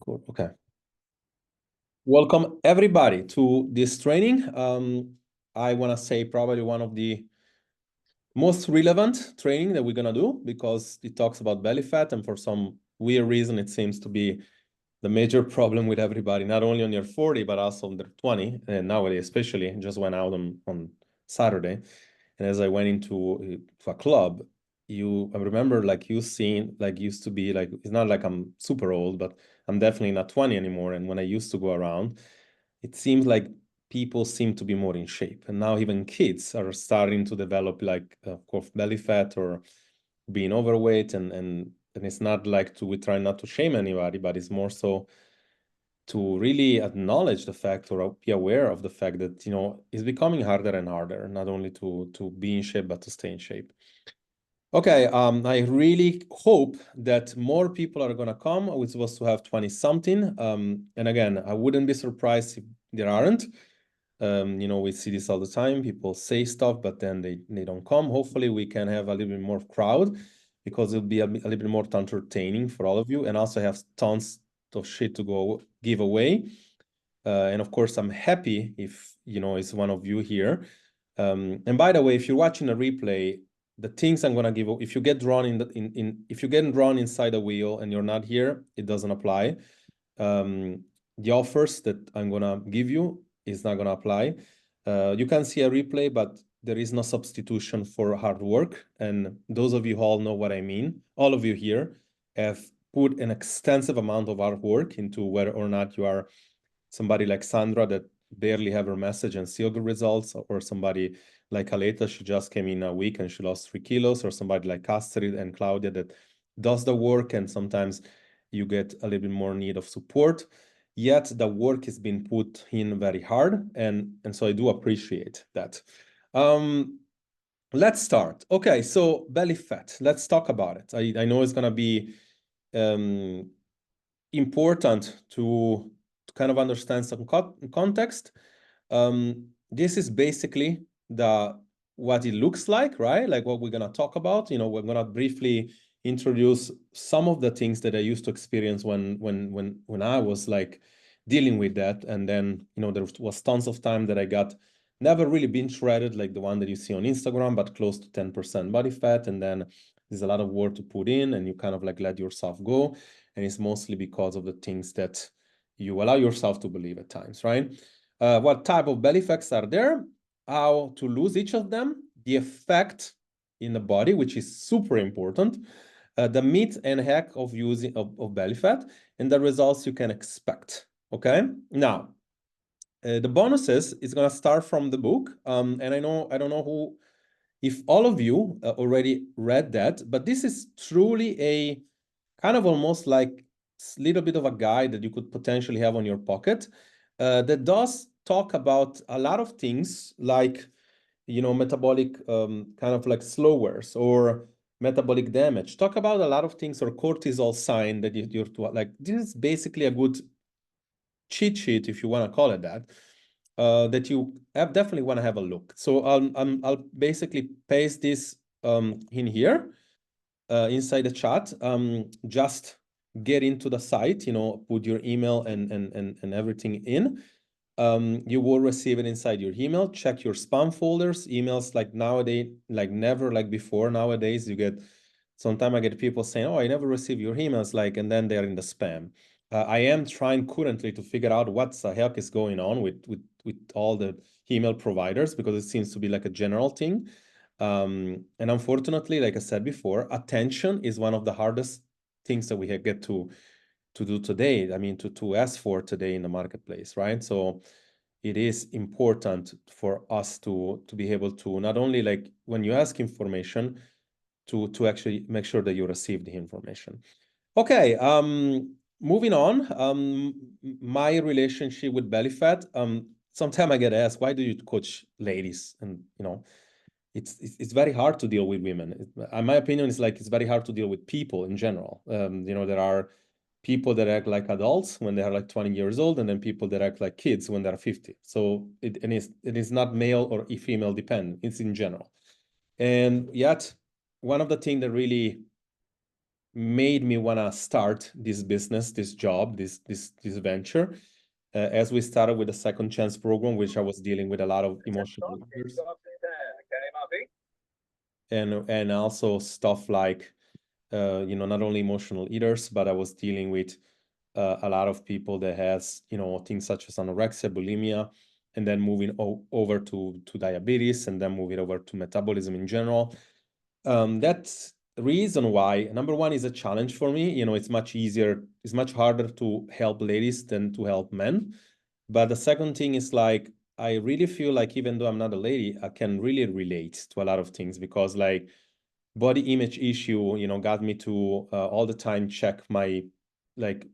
Cool. Okay. Welcome everybody to this training. I want to say probably one of the most relevant training that we're going to do because it talks about belly fat, and for some weird reason it seems to be the major problem with everybody, not only on your 40 but also on their 20, and nowadays especially. Just went out on Saturday, and as I went into a club, I remember like you seeing, like used to be like, it's not like I'm super old, but I'm definitely not 20 anymore. And when I used to go around, it seems like people seem to be more in shape. And now even kids are starting to develop like, of course, belly fat or being overweight. And it's not like we try not to shame anybody, but it's more so to really acknowledge the fact or be aware of the fact that, it's becoming harder and harder, not only to be in shape, but to stay in shape. Okay, I really hope that more people are gonna come. We're supposed to have 20 something. And again, I wouldn't be surprised if there aren't. We see this all the time. People say stuff, but then they don't come. Hopefully we can have a little bit more crowd because it'll be a little bit more entertaining for all of you, and also have tons of shit to go give away. And of course, I'm happy if, it's one of you here. And by the way, if you're watching a replay, the things I'm gonna give, if you get drawn if you get drawn inside the wheel and you're not here, it doesn't apply. The offers that I'm gonna give you is not gonna apply. You can see a replay, but there is no substitution for hard work. And those of you who all know what I mean, all of you here have put an extensive amount of hard work into whether or not you are somebody like Sandra that barely have her message and still good results, or somebody like Aleta, she just came in a week and she lost 3 kilos, or somebody like Astrid and Claudia that does the work, and sometimes you get a little bit more need of support. Yet the work is being put in very hard, and so I do appreciate that. Let's start. Okay, so belly fat. Let's talk about it. I know it's gonna be important to kind of understand some context. This is basically what it looks like, right? Like what we're gonna talk about. We're gonna briefly introduce some of the things that I used to experience when I was like dealing with that, and then there was tons of time that I got never really been shredded like the one that you see on Instagram, but close to 10% body fat, and then there's a lot of work to put in, and you kind of like let yourself go, and it's mostly because of the things that you allow yourself to believe at times, right? What type of belly fats are there? How to lose each of them? The effect in the body, which is super important. The myth and hack of using of belly fat, and the results you can expect. Okay, now the bonuses is going to start from the book, and I don't know if all of you already read that, but this is truly a kind of almost like a little bit of a guide that you could potentially have on your pocket, that does talk about a lot of things like, metabolic kind of like slowers or metabolic damage. Talk about a lot of things, or cortisol sign that you're like, this is basically a good cheat sheet, if you want to call it that, that you definitely want to have a look. So I'll basically paste this in here inside the chat. Just get into the site, put your email and everything in. You will receive it inside your email. Check your spam folders. Emails like nowadays, like never like before. Nowadays, sometimes I get people saying, "Oh, I never receive your emails," like, and then they're in the spam. I am trying currently to figure out what the heck is going on with all the email providers, because it seems to be like a general thing. And unfortunately, like I said before, attention is one of the hardest things that we get to do today. I mean, to ask for today in the marketplace, right? So it is important for us to be able to not only like when you ask information, to actually make sure that you receive the information. Okay, moving on. My relationship with belly fat. Sometimes I get asked, why do you coach ladies? And it's very hard to deal with women. In my opinion, it's very hard to deal with people in general. There are people that act like adults when they are like 20 years old, and then people that act like kids when they're 50. So it is not male or female dependent. It's in general. And yet, one of the things that really made me want to start this business, this job, this venture. As we started with the Second Chance program, which I was dealing with a lot of emotional eaters, and also stuff like, you know, not only emotional eaters, but I was dealing with a lot of people that has, you know, things such as anorexia, bulimia, and then moving over to diabetes, and then moving over to metabolism in general. That's the reason why, number one, is a challenge for me. You know, it's much harder to help ladies than to help men. But the second thing is, like, I really feel like even though I'm not a lady, I can really relate to a lot of things, because like body image issue, you know, got me to all the time check my, like,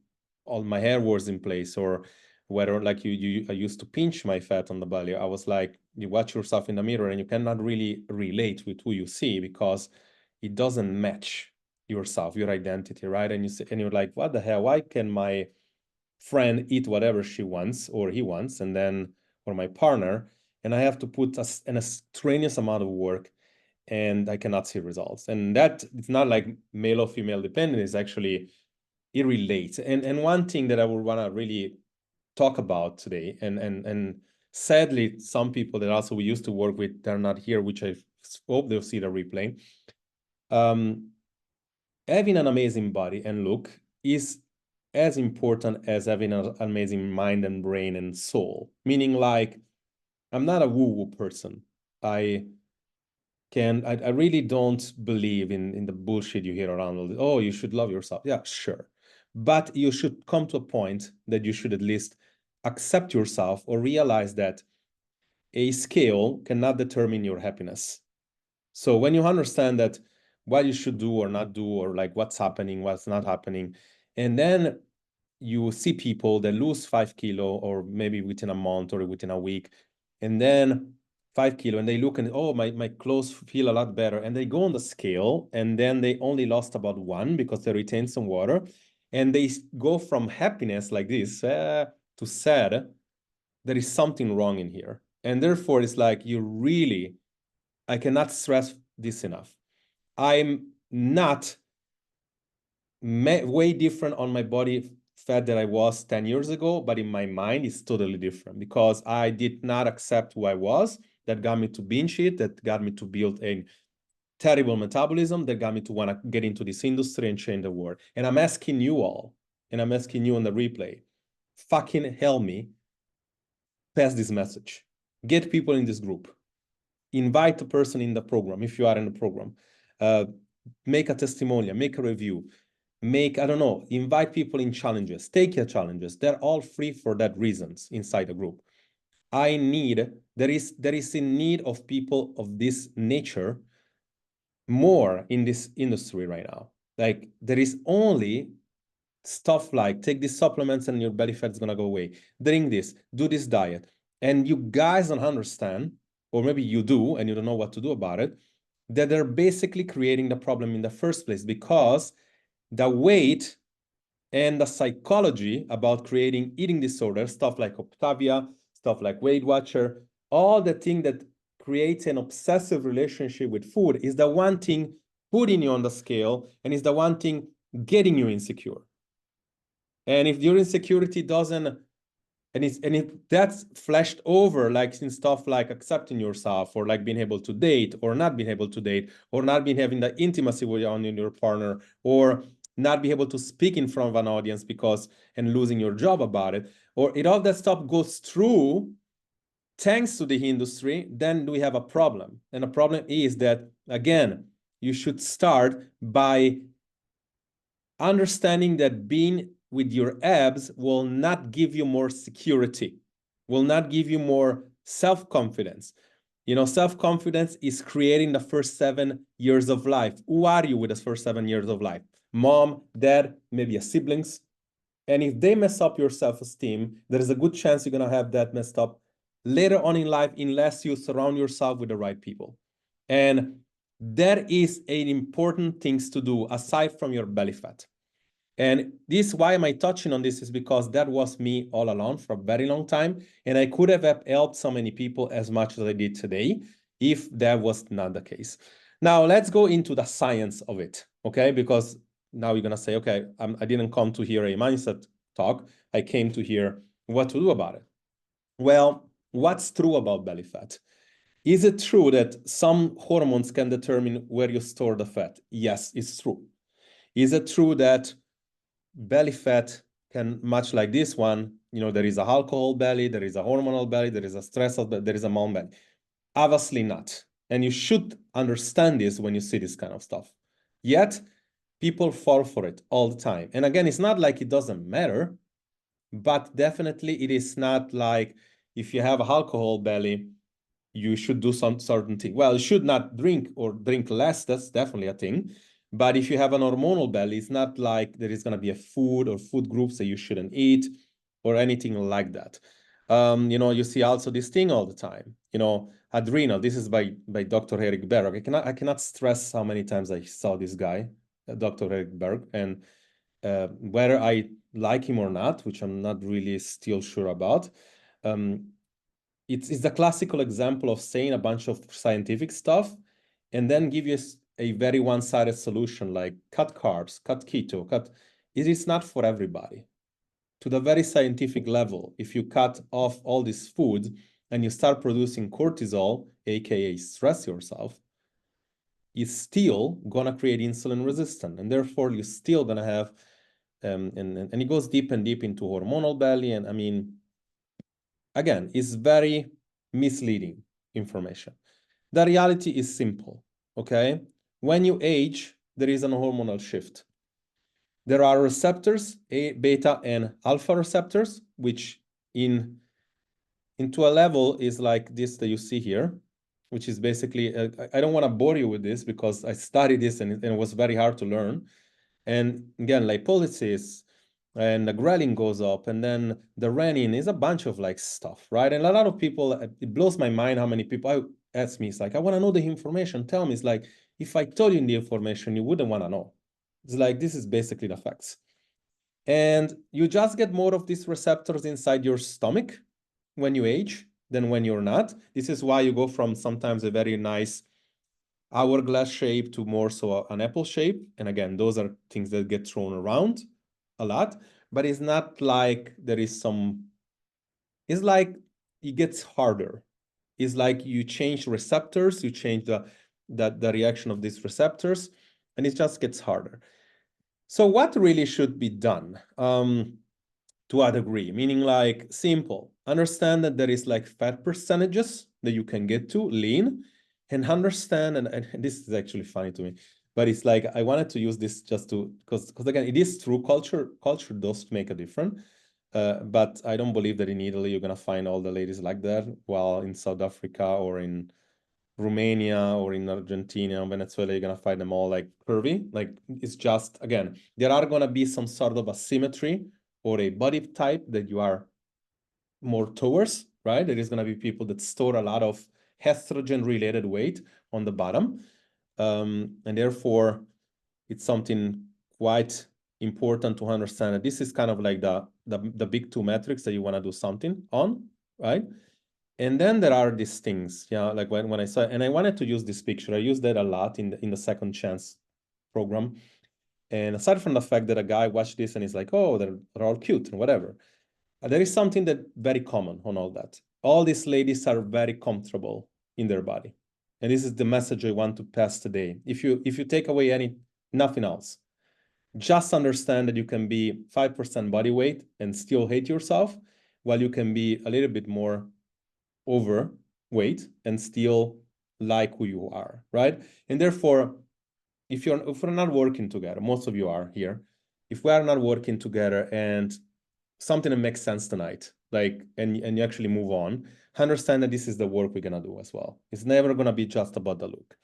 all my hair was in place, or whether like I used to pinch my fat on the belly. I was like, you watch yourself in the mirror and you cannot really relate with who you see, because it doesn't match yourself, your identity, right? And you say, and you're like, what the hell? Why can my friend eat whatever she wants or he wants, and then, or my partner, and I have to put a strenuous amount of work, and I cannot see results. And that, it's not like male or female dependent, it's actually, it relates. And one thing that I would want to really talk about today, and sadly, some people that also we used to work with, they're not here, which I hope they'll see the replay. Having an amazing body and look is as important as having an amazing mind and brain and soul. Meaning, like, I'm not a woo-woo person. I really don't believe in the bullshit you hear around. Oh, you should love yourself. Yeah, sure. But you should come to a point that you should at least accept yourself, or realize that a scale cannot determine your happiness. So when you understand that what you should do or not do, or like what's happening, what's not happening, and then you see people that lose 5 kilo, or maybe within a month or within a week, and then 5 kilo, and they look and, oh, my clothes feel a lot better, and they go on the scale, and then they only lost about 1 because they retained some water, and they go from happiness like this to sad. There is something wrong in here. And therefore, it's like, I cannot stress this enough. I'm not way different on my body fat that I was 10 years ago, but in my mind, it's totally different, because I did not accept who I was. That got me to binge eat, that got me to build a terrible metabolism, that got me to want to get into this industry and change the world. And I'm asking you all, and I'm asking you on the replay, fucking help me pass this message. Get people in this group. Invite a person in the program if you are in the program. Make a testimonial, make a review, I don't know, invite people in challenges, take your challenges. They're all free for that reasons inside the group. There is a need of people of this nature more in this industry right now. Like, there is only stuff like, take these supplements and your belly fat is gonna go away. Drink this, do this diet. And you guys don't understand, or maybe you do and you don't know what to do about it, that they're basically creating the problem in the first place, because the weight and the psychology about creating eating disorders, stuff like Octavia, stuff like Weight Watcher, all the thing that creates an obsessive relationship with food, is the one thing putting you on the scale, and is the one thing getting you insecure. And if your insecurity doesn't, and if that's flashed over, like in stuff like accepting yourself, or like being able to date, or not being able to date, or not being having the intimacy with your partner, or not be able to speak in front of an audience and losing your job about it, or all that stuff goes through thanks to the industry, then we have a problem. And the problem is that, again, you should start by understanding that being with your abs will not give you more security, will not give you more self-confidence. You know, self-confidence is creating the first 7 years of life. Who are you with the first 7 years of life? Mom, dad, maybe a siblings. And if they mess up your self-esteem, there is a good chance you're going to have that messed up later on in life, unless you surround yourself with the right people. And that is an important thing to do aside from your belly fat. And this, why am I touching on this, is because that was me all along for a very long time. And I could have helped so many people as much as I did today if that was not the case. Now, let's go into the science of it, okay? Because now you're going to say, okay, I didn't come to hear a mindset talk. I came to hear what to do about it. Well, what's true about belly fat? Is it true that some hormones can determine where you store the fat? Yes, it's true. Is it true that belly fat can, much like this one, you know, there is a alcohol belly, there is a hormonal belly, there is a stress belly, there is a mount belly? Obviously not. And you should understand this when you see this kind of stuff. Yet, people fall for it all the time. And again, it's not like it doesn't matter, but definitely it is not like if you have a alcohol belly, you should do some certain thing. Well, you should not drink or drink less. That's definitely a thing. But if you have an hormonal belly, it's not like there is going to be a food or food groups that you shouldn't eat or anything like that. You know, you see also this thing all the time, you know, adrenal. This is by Dr. Eric Berg. I cannot stress how many times I saw this guy, Dr. Eric Berg, and whether I like him or not, which I'm not really still sure about. It's the classical example of saying a bunch of scientific stuff and then give you a very one-sided solution like cut carbs, cut keto, cut. It is not for everybody. To the very scientific level, if you cut off all this food and you start producing cortisol, aka stress yourself, it's still gonna create insulin resistance, and therefore you're still gonna have, and it goes deep and deep into hormonal belly, and I mean, again, it's very misleading information. The reality is simple, okay? When you age, there is an hormonal shift. There are receptors, beta and alpha receptors, which into a level is like this that you see here, which is basically, I don't want to bore you with this because I studied this and it was very hard to learn. And again, lipolysis, and the ghrelin goes up, and then the renin is a bunch of like stuff, right? And a lot of people, it blows my mind how many people ask me, it's like, I want to know the information, tell me. It's like, if I told you the information, you wouldn't want to know. It's like, this is basically the facts. And you just get more of these receptors inside your stomach when you age than when you're not. This is why you go from sometimes a very nice hourglass shape to more so an apple shape. And again, those are things that get thrown around a lot, but it's not like there is some, it's like it gets harder. It's like you change receptors, you change the reaction of these receptors, and it just gets harder. So what really should be done to a degree? Meaning like simple, understand that there is like fat percentages that you can get to lean, and understand, and this is actually funny to me, but it's like, I wanted to use this just to, because again, it is true, culture does make a difference. But I don't believe that in Italy you're gonna find all the ladies like that, while in South Africa or in Romania or in Argentina or Venezuela, you're gonna find them all like curvy. Like, it's just, again, there are gonna be some sort of asymmetry or a body type that you are more towards, right? There is gonna be people that store a lot of estrogen-related weight on the bottom. And therefore, it's something quite important to understand that this is kind of like the big two metrics that you want to do something on, right? And then there are these things, yeah, like when I saw, and I wanted to use this picture, I used that a lot in the Second Chance program. And aside from the fact that a guy watched this and he's like, oh, they're all cute and whatever, there is something that very common on all that. All these ladies are very comfortable in their body. And this is the message I want to pass today. If you take away nothing else, just understand that you can be 5% body weight and still hate yourself, while you can be a little bit more overweight and still like who you are, right? And therefore, if we're not working together, most of you are here, if we are not working together and something that makes sense tonight, like, and you actually move on, understand that this is the work we're gonna do as well. It's never gonna be just about the look.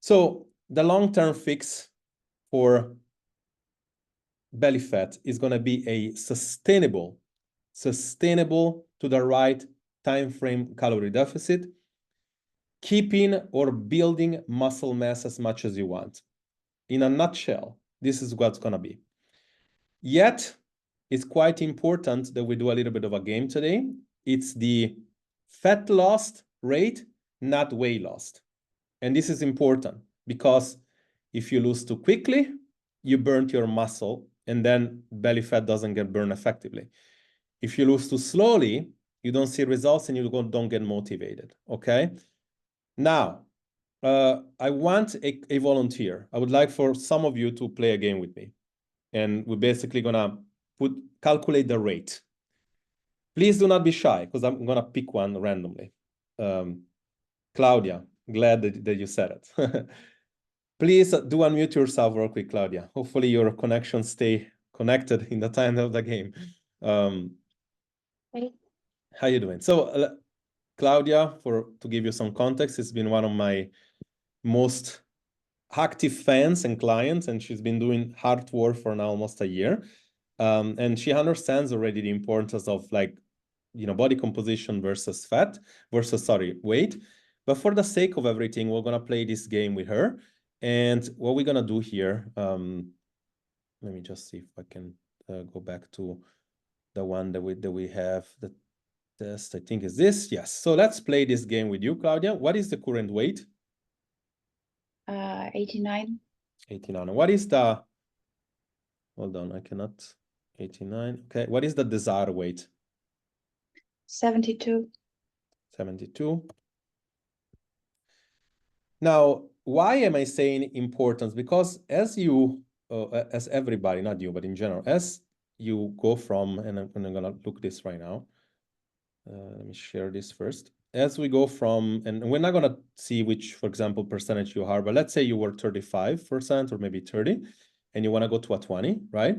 So the long-term fix for belly fat is gonna be a sustainable to the right time frame calorie deficit, keeping or building muscle mass as much as you want. In a nutshell, this is what's gonna be. Yet, it's quite important that we do a little bit of a game today. It's the fat loss rate, not weight loss. And this is important because if you lose too quickly, you burnt your muscle, and then belly fat doesn't get burned effectively. If you lose too slowly, you don't see results and you don't get motivated, okay? Now, I want a volunteer. I would like for some of you to play a game with me. And we're basically gonna calculate the rate. Please do not be shy, because I'm gonna pick one randomly. Claudia, glad that you said it. Please do unmute yourself real quick, Claudia. Hopefully your connection stay connected in the time of the game. Hey. How you doing? So Claudia, to give you some context, has been one of my most active fans and clients, and she's been doing hard work for now almost a year. And she understands already the importance of, like, you know, body composition versus weight. But for the sake of everything, we're gonna play this game with her. And what we're gonna do here, let me just see if I can go back to the one that we have. The test, I think, is this. Yes. So let's play this game with you, Claudia. What is the current weight? 89. 89. What is the, hold on, I cannot, 89. Okay, what is the desired weight? 72. 72. Now, why am I saying importance? Because as you, as everybody, not you, but in general, as you go from, and I'm gonna look this right now. Let me share this first. As we go from, and we're not gonna see which, for example, percentage you are, but let's say you were 35% or maybe 30, and you wanna go to a 20, right?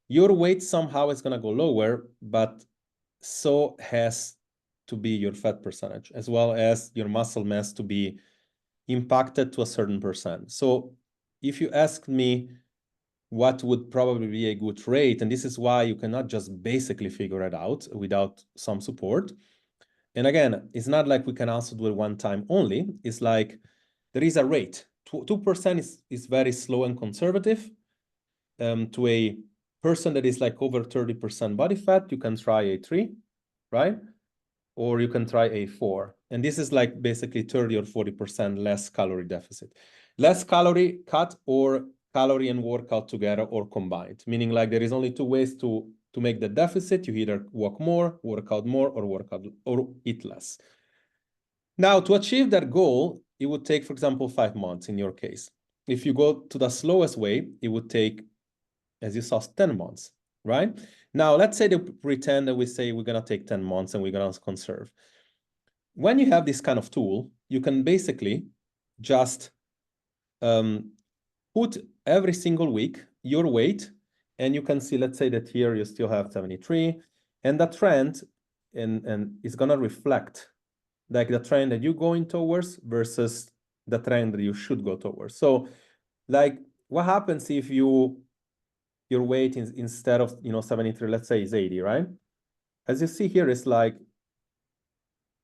Your weight somehow is gonna go lower, but so has to be your fat percentage, as well as your muscle mass to be impacted to a certain percent. So if you ask me what would probably be a good rate, and this is why you cannot just basically figure it out without some support. And again, it's not like we can also do it one time only. It's like there is a rate. 2% is very slow and conservative. To a person that is like over 30% body fat, you can try a 3, right? Or you can try a 4. And this is like basically 30 or 40% less calorie deficit. Less calorie cut or calorie and workout together or combined, meaning like there is only 2 ways to make the deficit. You either walk more, work out more, or eat less. Now, to achieve that goal, it would take, for example, 5 months in your case. If you go to the slowest way, it would take, as you saw, 10 months, right? Now, let's say they pretend that we say we're gonna take 10 months and we're gonna conserve. When you have this kind of tool, you can basically just put every single week your weight, and you can see, let's say that here you still have 73, and the trend and is gonna reflect like the trend that you're going towards versus the trend that you should go towards. So like what happens if your weight is, instead of 73, let's say is 80, right? As you see here, it's like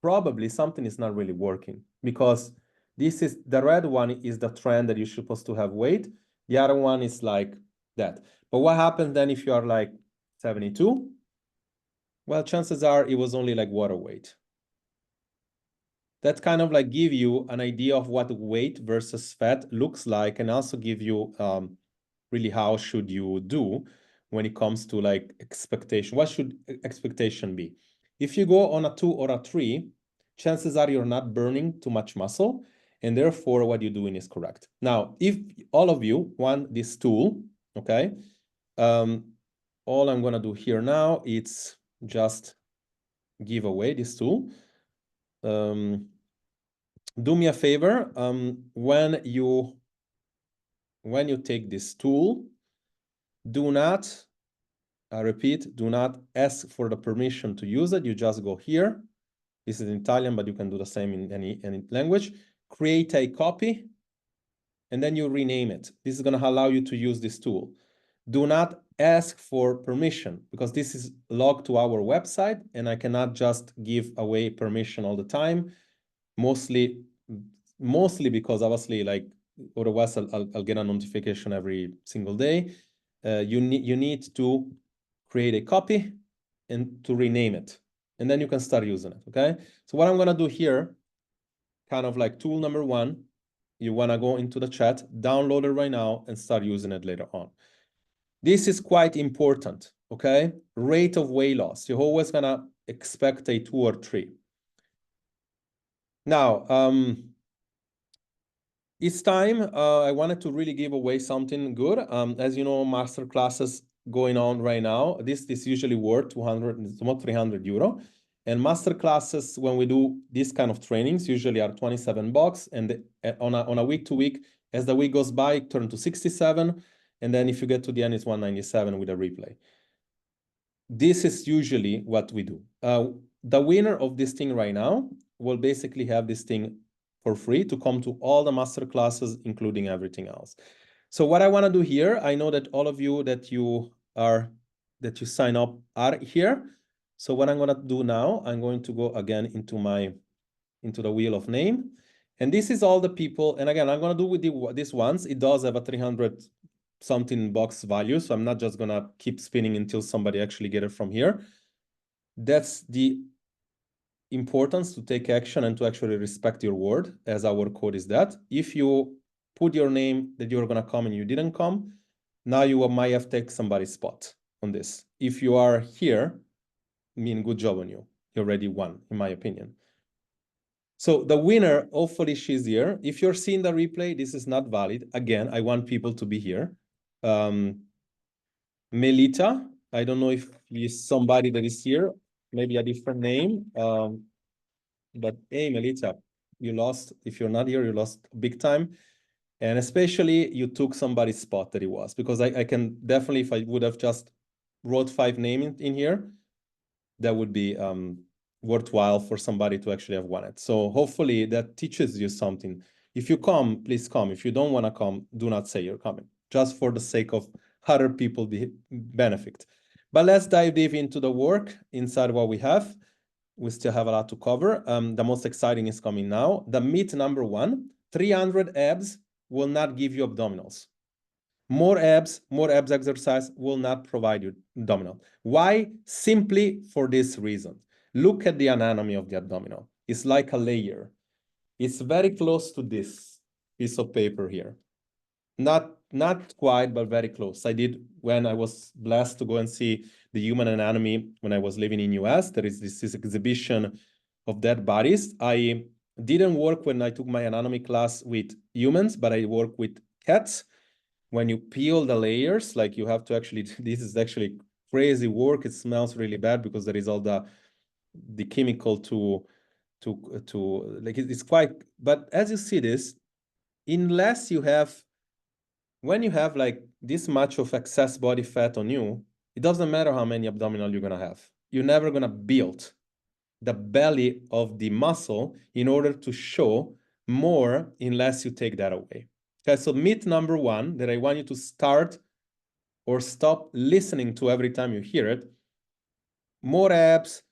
probably something is not really working, because this is the red one is the trend that you're supposed to have weight. The other one is like that. But what happens then if you are like 72? Well, chances are it was only like water weight. That kind of like give you an idea of what weight versus fat looks like, and also give you really how should you do when it comes to like expectation. What should expectation be? If you go on a 2 or a 3, chances are you're not burning too much muscle, and therefore what you're doing is correct. Now, if all of you want this tool, okay, all I'm gonna do here now is just give away this tool. Do me a favor, when you take this tool, do not, I repeat, do not ask for the permission to use it. You just go here. This is in Italian, but you can do the same in any language. Create a copy, and then you rename it. This is gonna allow you to use this tool. Do not ask for permission, because this is logged to our website, and I cannot just give away permission all the time. Mostly because obviously, like, otherwise I'll get a notification every single day. You need to create a copy and to rename it, and then you can start using it, okay? So what I'm gonna do here, kind of like tool number 1, you want to go into the chat, download it right now, and start using it later on. This is quite important, okay? Rate of weight loss. You're always going to expect a 2 or 3. Now, it's time. I wanted to really give away something good. As you know, master classes going on right now. This usually worth 200, it's about 300 euro. And master classes, when we do this kind of trainings, usually are 27 bucks. And on a week to week, as the week goes by, it turns to 67. And then if you get to the end, it's 197 with a replay. This is usually what we do. The winner of this thing right now will basically have this thing for free to come to all the master classes, including everything else. So what I want to do here, I know that all of you that you sign up are here. So what I'm going to do now, I'm going to go again into the wheel of name. And this is all the people. And again, I'm going to do with these ones. It does have a 300 something box value. So I'm not just going to keep spinning until somebody actually get it from here. That's the importance to take action and to actually respect your word, as our code is that. If you put your name that you're going to come and you didn't come, now you might have taken somebody's spot on this. If you are here, I mean, good job on you. You already won, in my opinion. So the winner, hopefully she's here. If you're seeing the replay, this is not valid. Again, I want people to be here. Melita, I don't know if is somebody that is here, maybe a different name. But hey, Melita, you lost. If you're not here, you lost big time. And especially you took somebody's spot that it was, because I can definitely, if I would have just wrote 5 names in here, that would be worthwhile for somebody to actually have won it. So hopefully that teaches you something. If you come, please come. If you don't want to come, do not say you're coming, just for the sake of other people benefit. But let's dive deep into the work inside what we have. We still have a lot to cover. The most exciting is coming now. The myth number 1, 300 abs will not give you abdominals. More abs exercise will not provide you abdominal. Why? Simply for this reason. Look at the anatomy of the abdominal. It's like a layer. It's very close to this piece of paper here. Not quite, but very close. I did, when I was blessed to go and see the human anatomy when I was living in US, there is this exhibition of dead bodies. I didn't work when I took my anatomy class with humans, but I work with cats. When you peel the layers, like you have to actually, this is actually crazy work. It smells really bad because there is all the chemical to like, it's quite, but as you see this, unless you have, when you have like this much of excess body fat on you, it doesn't matter how many abdominal you're gonna have. You're never gonna build the belly of the muscle in order to show more unless you take that away. Okay, so myth number 1 that I want you to start or stop listening to every time you hear it: more abs,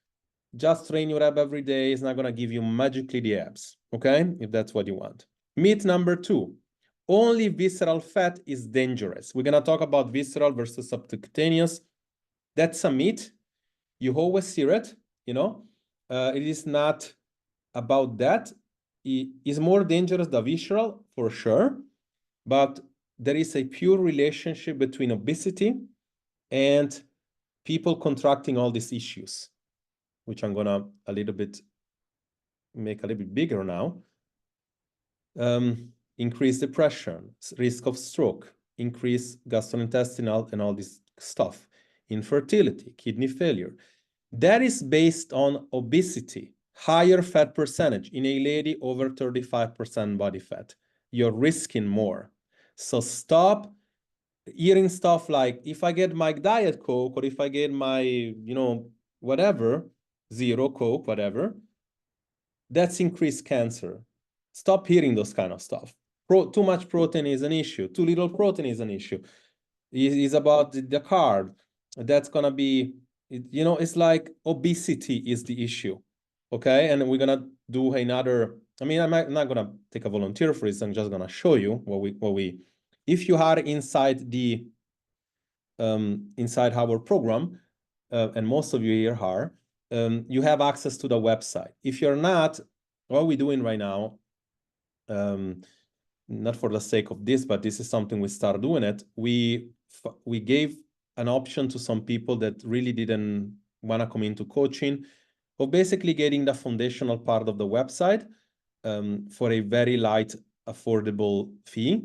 just train your ab every day is not gonna give you magically the abs, okay? If that's what you want. Myth number 2, only visceral fat is dangerous. We're gonna talk about visceral versus subcutaneous. That's a myth. You always hear it, you know? It is not about that. It is more dangerous the visceral, for sure, but there is a pure relationship between obesity and people contracting all these issues, which I'm gonna make a little bit bigger now. Increased depression, risk of stroke, increased gastrointestinal and all this stuff, infertility, kidney failure. That is based on obesity, higher fat percentage. In a lady over 35% body fat, you're risking more. So stop eating stuff like, if I get my Diet Coke, or if I get my, you know, whatever, zero Coke, whatever, that's increased cancer. Stop eating those kind of stuff. Too much protein is an issue. Too little protein is an issue. It's about the carb. That's gonna be, you know, it's like obesity is the issue, okay? And we're gonna do another, I mean, I'm not gonna take a volunteer for this. I'm just gonna show you what we, if you are inside the, inside our program, and most of you here are, you have access to the website. If you're not, what we're doing right now, not for the sake of this, but this is something we start doing it. We gave an option to some people that really didn't want to come into coaching, of basically getting the foundational part of the website for a very light, affordable fee,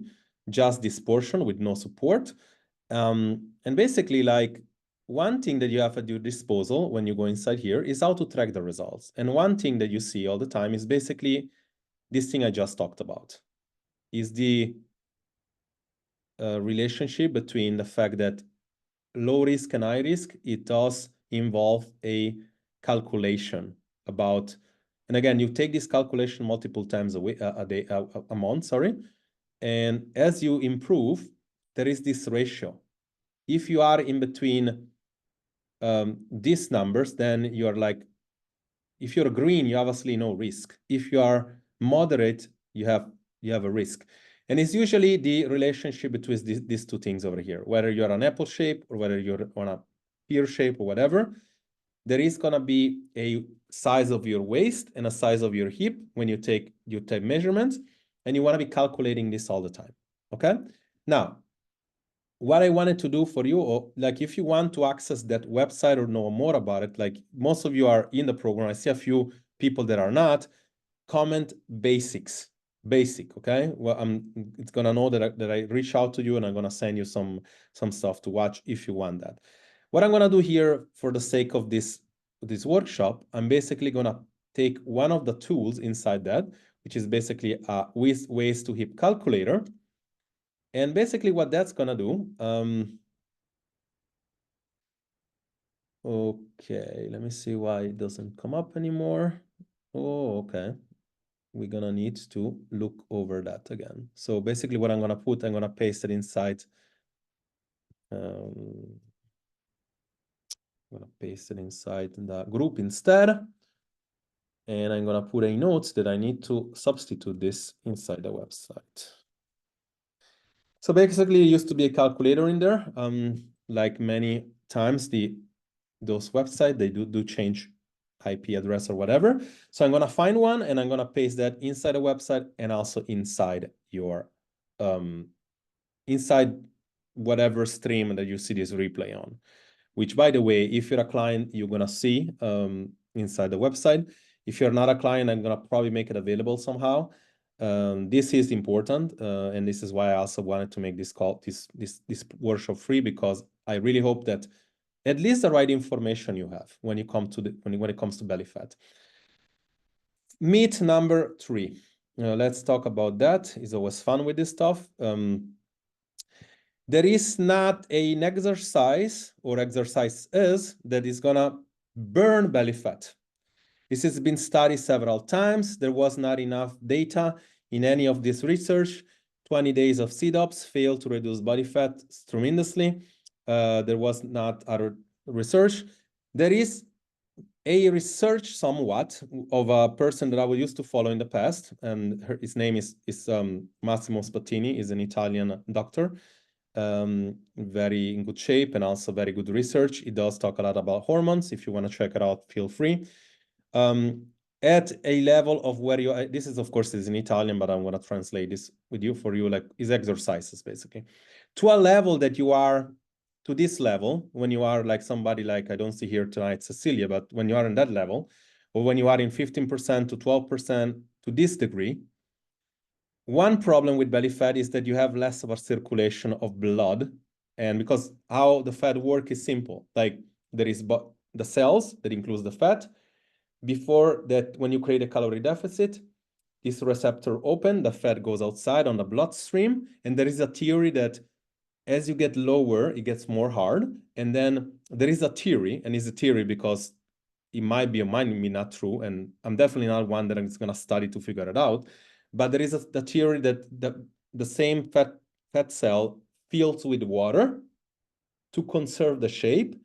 just this portion with no support. And basically, like, one thing that you have at your disposal when you go inside here is how to track the results. And one thing that you see all the time is basically this thing I just talked about, is the relationship between the fact that low risk and high risk. It does involve a calculation about, and again, you take this calculation multiple times a month, sorry. And as you improve, there is this ratio. If you are in between these numbers, then you are like, if you're green, you obviously no risk. If you are moderate, you have a risk. And it's usually the relationship between these two things over here, whether you're an apple shape or whether you're on a pear shape or whatever. There is going to be a size of your waist and a size of your hip when you take measurements, and you want to be calculating this all the time. Okay. Now, what I wanted to do for you, or like if you want to access that website or know more about it, like most of you are in the program, I see a few people that are not. Comment basic, okay? Well, it's gonna know that I reach out to you, and I'm gonna send you some stuff to watch if you want that. What I'm gonna do here for the sake of this workshop, I'm basically gonna take one of the tools inside that, which is basically a waist to hip calculator. And basically what that's gonna do, okay, let me see why it doesn't come up anymore. Oh, okay. We're gonna need to look over that again. So basically what I'm gonna paste it inside. I'm gonna paste it inside the group instead. And I'm gonna put a note that I need to substitute this inside the website. So basically, it used to be a calculator in there. Like many times, those websites, they do change IP address or whatever. So I'm gonna find one, and I'm gonna paste that inside the website and also inside your inside whatever stream that you see this replay on. Which, by the way, if you're a client, you're gonna see inside the website. If you're not a client, I'm gonna probably make it available somehow. This is important, and this is why I also wanted to make this workshop free, because I really hope that at least the right information you have when you come to when it comes to belly fat. Myth number 3. Let's talk about that. It's always fun with this stuff. There is not an exercise or exercises that is gonna burn belly fat. This has been studied several times. There was not enough data in any of this research. 20 days of sit-ups failed to reduce body fat tremendously. There was not other research. There is a research somewhat of a person that I used to follow in the past, and his name is Massimo Spattini. He's an Italian doctor, very in good shape and also very good research. He does talk a lot about hormones. If you want to check it out, feel free. At a level of where you, this is of course is in Italian, but I'm going to translate this with you for you, like is exercises basically. To a level that you are, to this level, when you are like somebody like, I don't see here tonight Cecilia, but when you are in that level, or when you are in 15% to 12% to this degree, one problem with belly fat is that you have less of a circulation of blood. And because how the fat work is simple, like there is the cells that includes the fat. Before that, when you create a calorie deficit, this receptor open, the fat goes outside on the bloodstream. And there is a theory that as you get lower, it gets more hard. And then there is a theory, and it's a theory because it might be or might be not true. And I'm definitely not one that is going to study to figure it out. But there is the theory that the same fat cell fills with water to conserve the shape.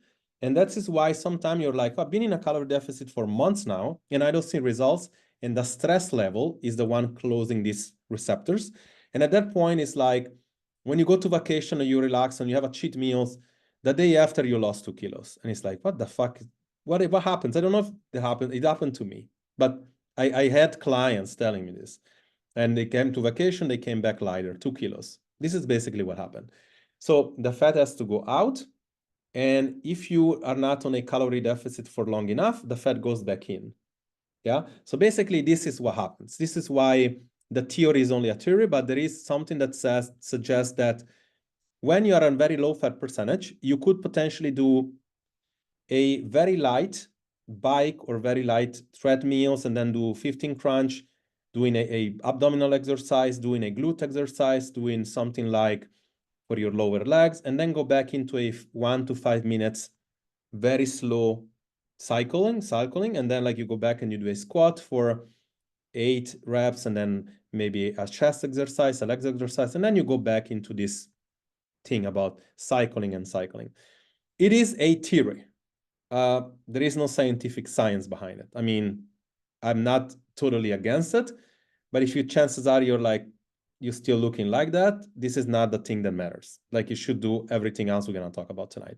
And that is why sometimes you're like, I've been in a calorie deficit for months now, and I don't see results. And the stress level is the one closing these receptors. And at that point, it's like when you go to vacation and you relax and you have a cheat meals, the day after you lost 2 kilos. And it's like, what the fuck? What happens? I don't know if it happened. It happened to me. But I had clients telling me this. And they came to vacation, they came back lighter, 2 kilos. This is basically what happened. So the fat has to go out. And if you are not on a calorie deficit for long enough, the fat goes back in. Yeah. So basically, this is what happens. This is why the theory is only a theory, but there is something that suggests that when you are on very low fat percentage, you could potentially do a very light bike or very light treadmills and then do 15 crunch, doing a abdominal exercise, doing a glute exercise, doing something like for your lower legs, and then go back into a 1 to 5 minutes, very slow cycling, and then like you go back and you do a squat for 8 reps, and then maybe a chest exercise, a legs exercise, and then you go back into this thing about cycling and cycling. It is a theory. There is no scientific science behind it. I mean, I'm not totally against it, but if chances are you're still looking like that, this is not the thing that matters. Like you should do everything else we're gonna talk about tonight.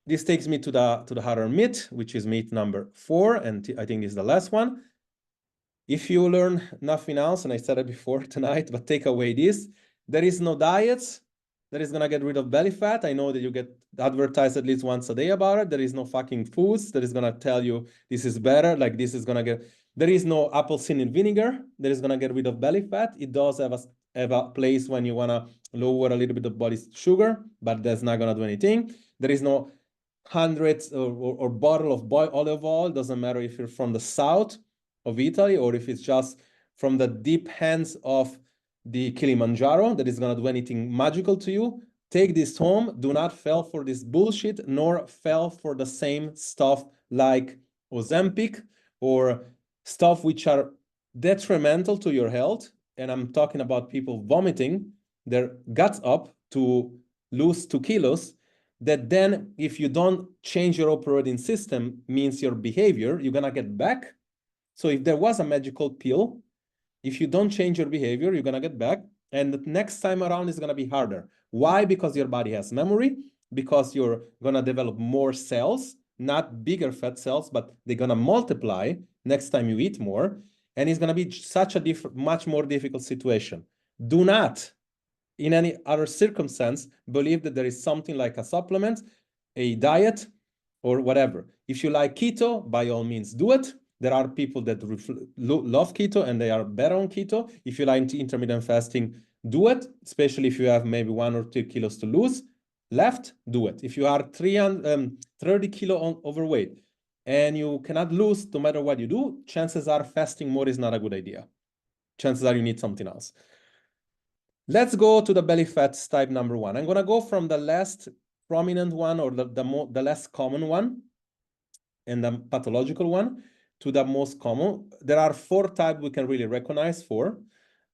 This takes me to the harder myth, which is myth number 4, and I think this is the last one. If you learn nothing else, and I said it before tonight, but take away this, there is no diets that is gonna get rid of belly fat. I know that you get advertised at least once a day about it. There is no fucking foods that is gonna tell you this is better, like this is gonna get, there is no apple cider vinegar that is gonna get rid of belly fat. It does have a place when you wanna lower a little bit of body sugar, but that's not gonna do anything. There is no hundreds or bottle of olive oil. Doesn't matter if you're from the south of Italy or if it's just from the deep hands of the Kilimanjaro that is going to do anything magical to you. Take this home. Do not fall for this bullshit, nor fall for the same stuff like Ozempic or stuff which are detrimental to your health. And I'm talking about people vomiting their guts up to lose 2 kilos. That then, if you don't change your operating system, means your behavior, you're going to get back. So if there was a magical pill, if you don't change your behavior, you're going to get back. And the next time around is going to be harder. Why? Because your body has memory, because you're going to develop more cells, not bigger fat cells, but they're going to multiply next time you eat more. And it's going to be such a much more difficult situation. Do not, in any other circumstance, believe that there is something like a supplement, a diet, or whatever. If you like keto, by all means, do it. There are people that love keto and they are better on keto. If you like intermittent fasting, do it, especially if you have maybe 1 or 2 kilos to lose left, do it. If you are 30 kilo overweight and you cannot lose no matter what you do, chances are fasting more is not a good idea. Chances are you need something else. Let's go to the belly fat type number 1. I'm going to go from the less prominent one or the less common one and the pathological one to the most common. There are 4 types we can really recognize for.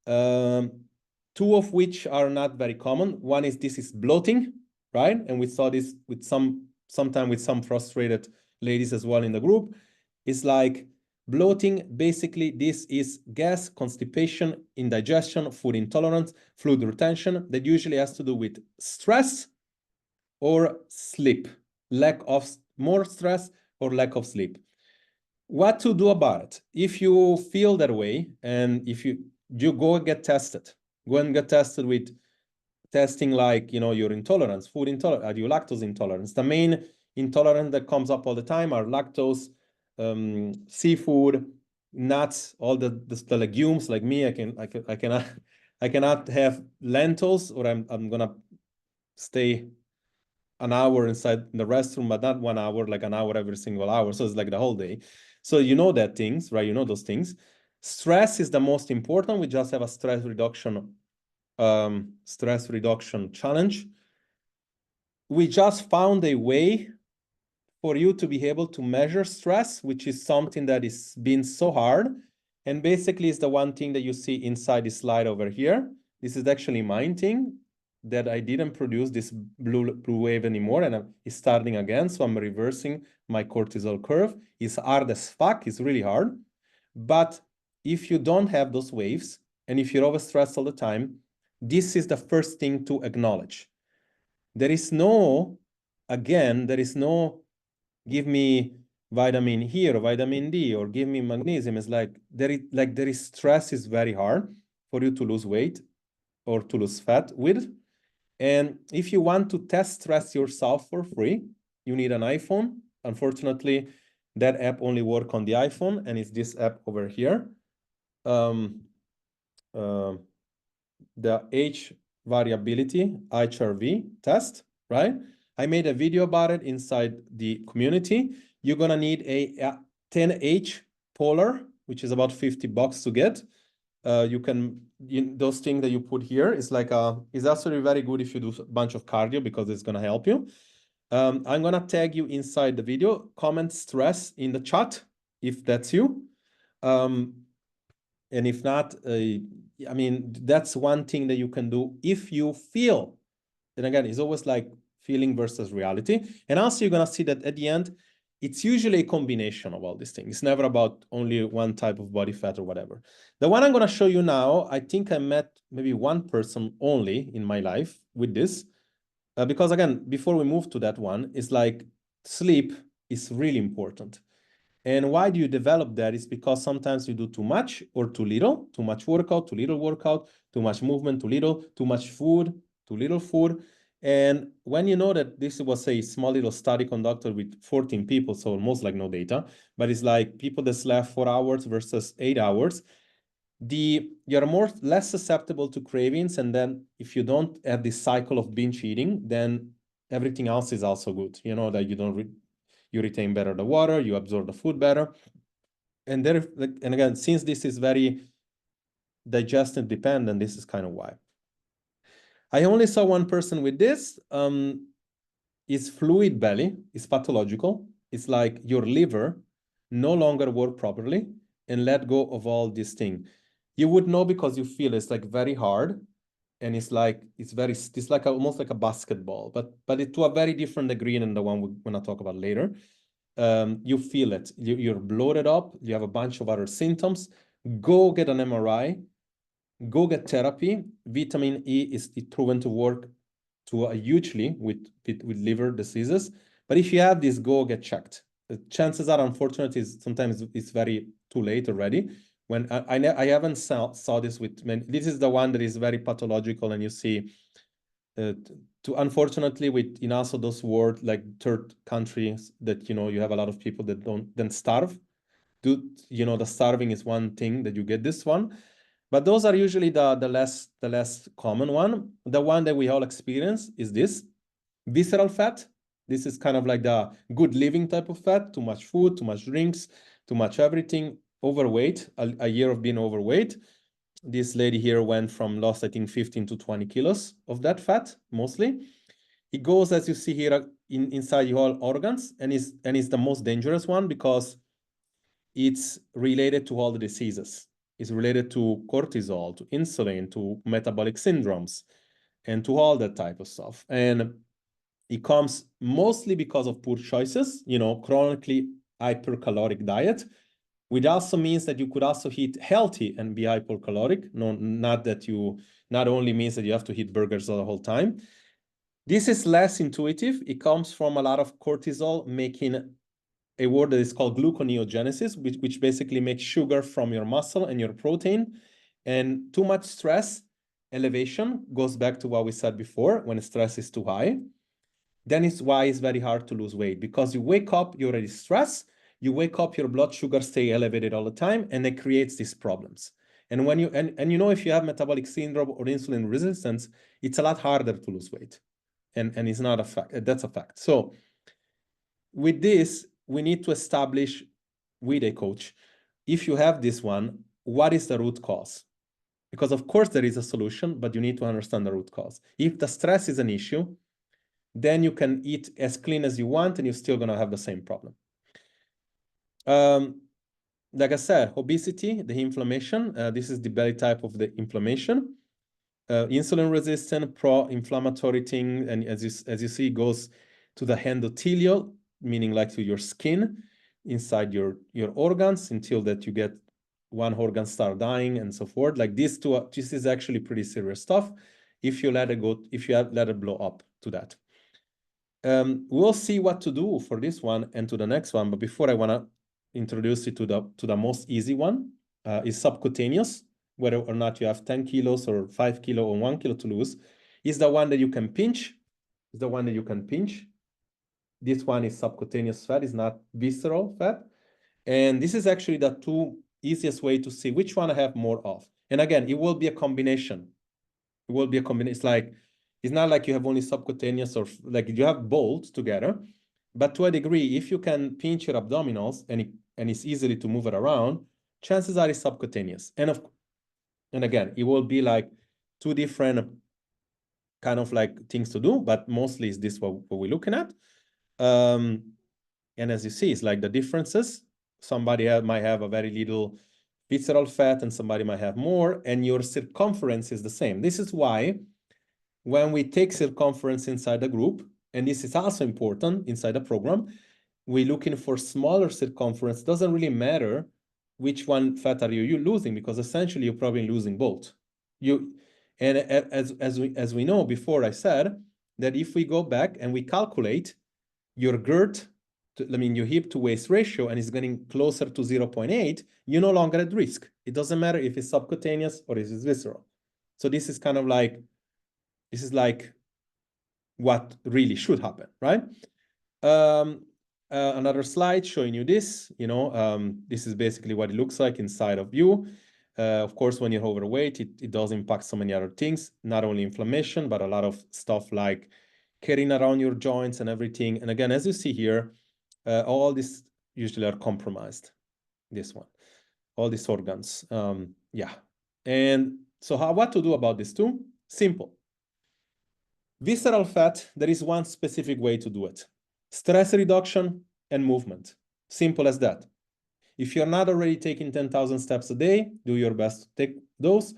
2 of which are not very common. One is this is bloating, right? And we saw this with sometime with some frustrated ladies as well in the group. It's like bloating. Basically, this is gas, constipation, indigestion, food intolerance, fluid retention that usually has to do with stress or sleep, lack of more stress or lack of sleep. What to do about it? If you feel that way, and if you go and get tested, go and get tested with testing like, you know, your intolerance, food intolerance, your lactose intolerance. The main intolerance that comes up all the time are lactose, seafood, nuts, all the legumes. Like me, I cannot have lentils, or I'm gonna stay an hour inside the restroom, but not 1 hour, like an hour every single hour. So it's like the whole day. So you know that things, right? You know those things. Stress is the most important. We just have a stress reduction challenge. We just found a way for you to be able to measure stress, which is something that is been so hard. And basically it's the one thing that you see inside this slide over here. This is actually mine thing that I didn't produce this blue wave anymore, and it's starting again. So I'm reversing my cortisol curve. It's hard as fuck. It's really hard. But if you don't have those waves, and if you're overstressed all the time, this is the first thing to acknowledge. There is no, give me vitamin here or vitamin D or give me magnesium. It's like there is stress is very hard for you to lose weight or to lose fat with. And if you want to test stress yourself for free, you need an iPhone. Unfortunately, that app only works on the iPhone, and it's this app over here. The H variability, HRV test, right? I made a video about it inside the community. You're gonna need a 10H polar, which is about $50 to get. Those things that you put here is like is actually very good if you do a bunch of cardio because it's gonna help you. I'm gonna tag you inside the video. Comment stress in the chat if that's you. And if not, I mean, that's one thing that you can do if you feel. And again, it's always like feeling versus reality. And also you're gonna see that at the end, it's usually a combination of all these things. It's never about only one type of body fat or whatever. The one I'm gonna show you now, I think I met maybe one person only in my life with this. Because again, before we move to that one, it's like sleep is really important. And why do you develop that? Is because sometimes you do too much or too little, too much workout, too little workout, too much movement, too little, too much food, too little food. And when you know that this was a small little study conducted with 14 people, so almost like no data, but it's like people that slept 4 hours versus 8 hours, you're less susceptible to cravings. And then if you don't have this cycle of binge eating, then everything else is also good. You know, that you don't you retain better the water, you absorb the food better. And again, since this is very digestive dependent, this is kind of why. I only saw one person with this. Is fluid belly, is pathological. It's like your liver no longer work properly and let go of all this thing. You would know because you feel it's like very hard. And it's like almost like a basketball, but it to a very different degree than the one we're gonna talk about later. You feel it. You're bloated up. You have a bunch of other symptoms. Go get an MRI. Go get therapy. Vitamin E is proven to work hugely with liver diseases. But if you have this, go get checked. The chances are, unfortunately, sometimes it's very too late already. When I haven't saw this with many. This is the one that is very pathological, and you see. Unfortunately, in also those world like third countries that you have a lot of people that don't then starve. The starving is one thing that you get this one, but those are usually the less common one. The one that we all experience is this visceral fat. This is kind of like the good living type of fat. Too much food, too much drinks, too much everything. Overweight. A year of being overweight. This lady here went from lost, I think, 15 to 20 kilos of that fat, mostly. It goes, as you see here, inside your organs, and it's the most dangerous one because it's related to all the diseases. It's related to cortisol, to insulin, to metabolic syndromes, and to all that type of stuff. And it comes mostly because of poor choices, chronically hypercaloric diet, which also means that you could also eat healthy and be hypercaloric. No, not only means that you have to eat burgers the whole time. This is less intuitive. It comes from a lot of cortisol making a word that is called gluconeogenesis, which basically makes sugar from your muscle and your protein. And too much stress elevation goes back to what we said before. When stress is too high, then it's why it's very hard to lose weight, because you wake up, you're already stressed. You wake up, your blood sugar stay elevated all the time, and it creates these problems. And when if you have metabolic syndrome or insulin resistance, it's a lot harder to lose weight. And it's not a fact. That's a fact. So with this, we need to establish with a coach, if you have this one, what is the root cause? Because of course there is a solution, but you need to understand the root cause. If the stress is an issue, then you can eat as clean as you want and you're still going to have the same problem. Like I said, obesity, the inflammation, this is the belly type of the inflammation. Insulin resistant, pro-inflammatory thing, and as you see, it goes to the endothelial, meaning like to your skin, inside your organs, until that you get one organ start dying and so forth. Like this is actually pretty serious stuff if you let it go, if you let it blow up to that. We'll see what to do for this one and to the next one. But before, I want to introduce you to the most easy one, is subcutaneous. Whether or not you have 10 kilos or 5 kilo or 1 kilo to lose, is the one that you can pinch. Is the one that you can pinch. This one is subcutaneous fat, is not visceral fat. And this is actually the two easiest way to see which one I have more of. And again, it will be a combination. It will be a combination. It's not like you have only subcutaneous, or like you have both together. But to a degree, if you can pinch your abdominals and it's easily to move it around, chances are it's subcutaneous. And again, it will be like two different kind of like things to do, but mostly is this what we're looking at. And as you see, it's like the differences. Somebody might have a very little visceral fat and somebody might have more, and your circumference is the same. This is why when we take circumference inside the group, and this is also important inside the program, we're looking for smaller circumference. Doesn't really matter which one fat are you losing, because essentially you're probably losing both. And as we know before, I said that if we go back and we calculate your girth, your hip to waist ratio, and it's getting closer to 0.8, you're no longer at risk. It doesn't matter if it's subcutaneous or if it's visceral. So this is kind of like, this is like what really should happen, right? Another slide showing you this, this is basically what it looks like inside of you. Of course, when you're overweight, it does impact so many other things, not only inflammation, but a lot of stuff like carrying around your joints and everything. And again, as you see here, all these usually are compromised. This one, all these organs. Yeah. And so what to do about this too? Simple. Visceral fat, there is one specific way to do it. Stress reduction and movement. Simple as that. If you're not already taking 10,000 steps a day, do your best to take those.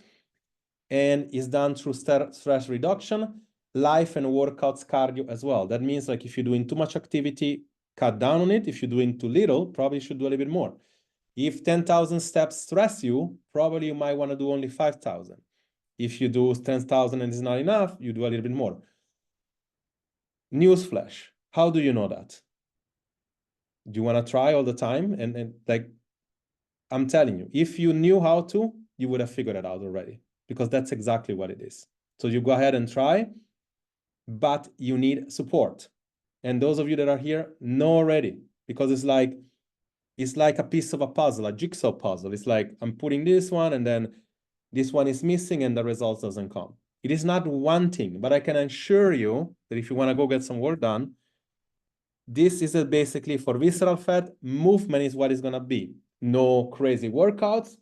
And it's done through stress reduction, life and workouts, cardio as well. That means like if you're doing too much activity, cut down on it. If you're doing too little, probably should do a little bit more. If 10,000 steps stress you, probably you might want to do only 5,000. If you do 10,000 and it's not enough, you do a little bit more. Newsflash. How do you know that? Do you want to try all the time? And like, I'm telling you, if you knew how to, you would have figured it out already, because that's exactly what it is. So you go ahead and try, but you need support. And those of you that are here know already, because it's like a piece of a puzzle, a jigsaw puzzle. It's like I'm putting this one and then this one is missing and the results doesn't come. It is not one thing, but I can assure you that if you want to go get some work done, this is basically for visceral fat. Movement is what it's going to be. No crazy workouts,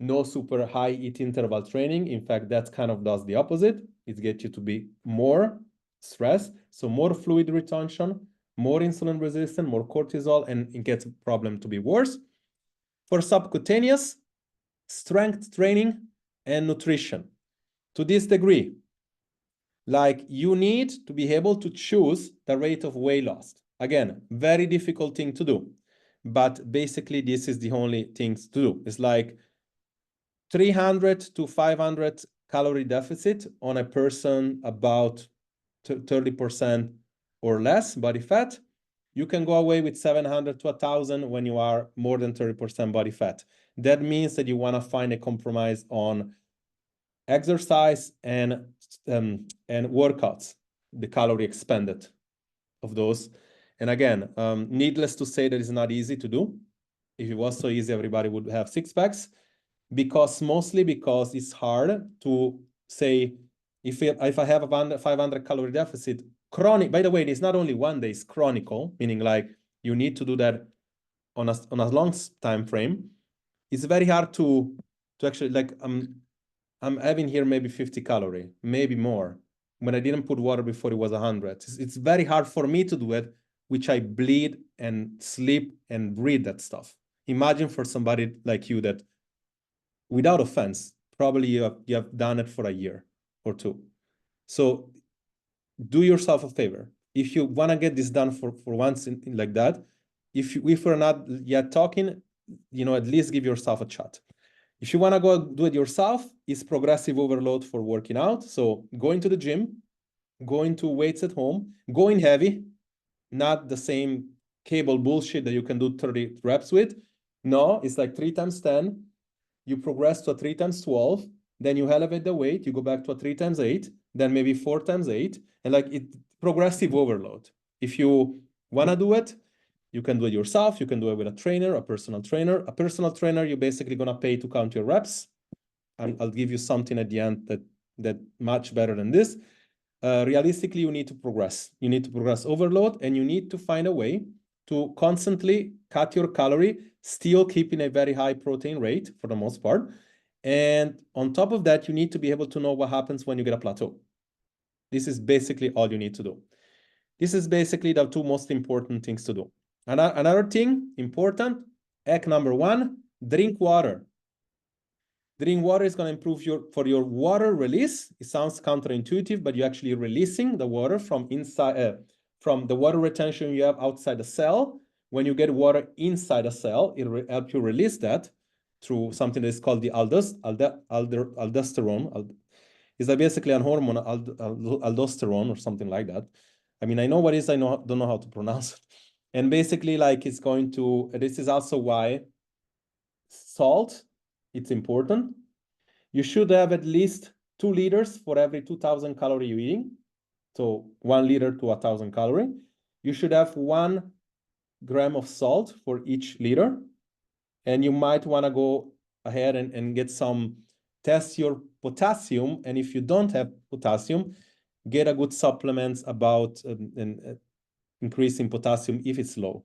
no super high HIIT interval training. In fact, that kind of does the opposite. It gets you to be more stressed, so more fluid retention, more insulin resistant, more cortisol, and it gets a problem to be worse. For subcutaneous, strength training and nutrition. To this degree, like you need to be able to choose the rate of weight loss. Again, very difficult thing to do, but basically this is the only things to do. It's like 300 to 500 calorie deficit on a person about 30% or less body fat. You can go away with 700 to 1,000 when you are more than 30% body fat. That means that you want to find a compromise on exercise and workouts, the calorie expended of those. And again, needless to say that it's not easy to do. If it was so easy, everybody would have six packs, mostly because it's hard to say, if I have a 500 calorie deficit, chronic, by the way, it's not only one day, it's chronical, meaning like you need to do that on a long time frame. It's very hard to actually, like, I'm having here maybe 50 calorie, maybe more. When I didn't put water before, it was 100. It's very hard for me to do it, which I bleed and sleep and breathe that stuff. Imagine for somebody like you that, without offense, probably you have done it for a year or two. So do yourself a favor. If you want to get this done for once like that, if we're not yet talking, at least give yourself a shot. If you want to go do it yourself, it's progressive overload for working out. So going to the gym, going to weights at home, going heavy, not the same cable bullshit that you can do 30 reps with. No, it's like 3 times 10. You progress to a 3 times 12. Then you elevate the weight. You go back to a 3 times 8. Then maybe 4 times 8. And like it, progressive overload. If you want to do it, you can do it yourself. You can do it with a trainer, a personal trainer. A personal trainer, you're basically going to pay to count your reps. And I'll give you something at the end that much better than this. Realistically, you need to progress. You need to progress overload, and you need to find a way to constantly cut your calorie, still keeping a very high protein rate for the most part. And on top of that, you need to be able to know what happens when you get a plateau. This is basically all you need to do. This is basically the 2 most important things to do. Another thing important, hack number 1, drink water. Drink water is going to improve your water release. It sounds counterintuitive, but you're actually releasing the water from inside, from the water retention you have outside the cell. When you get water inside a cell, it will help you release that through something that is called the aldosterone. It's basically a hormone, aldosterone or something like that. I mean, I know what it is, don't know how to pronounce it. And basically, like, it's going to, this is also why salt, it's important. You should have at least 2 liters for every 2,000 calorie you're eating. So 1 liter to 1,000 calorie. You should have 1 gram of salt for each liter. And you might want to go ahead and get test your potassium. And if you don't have potassium, get a good supplement about increasing potassium if it's low.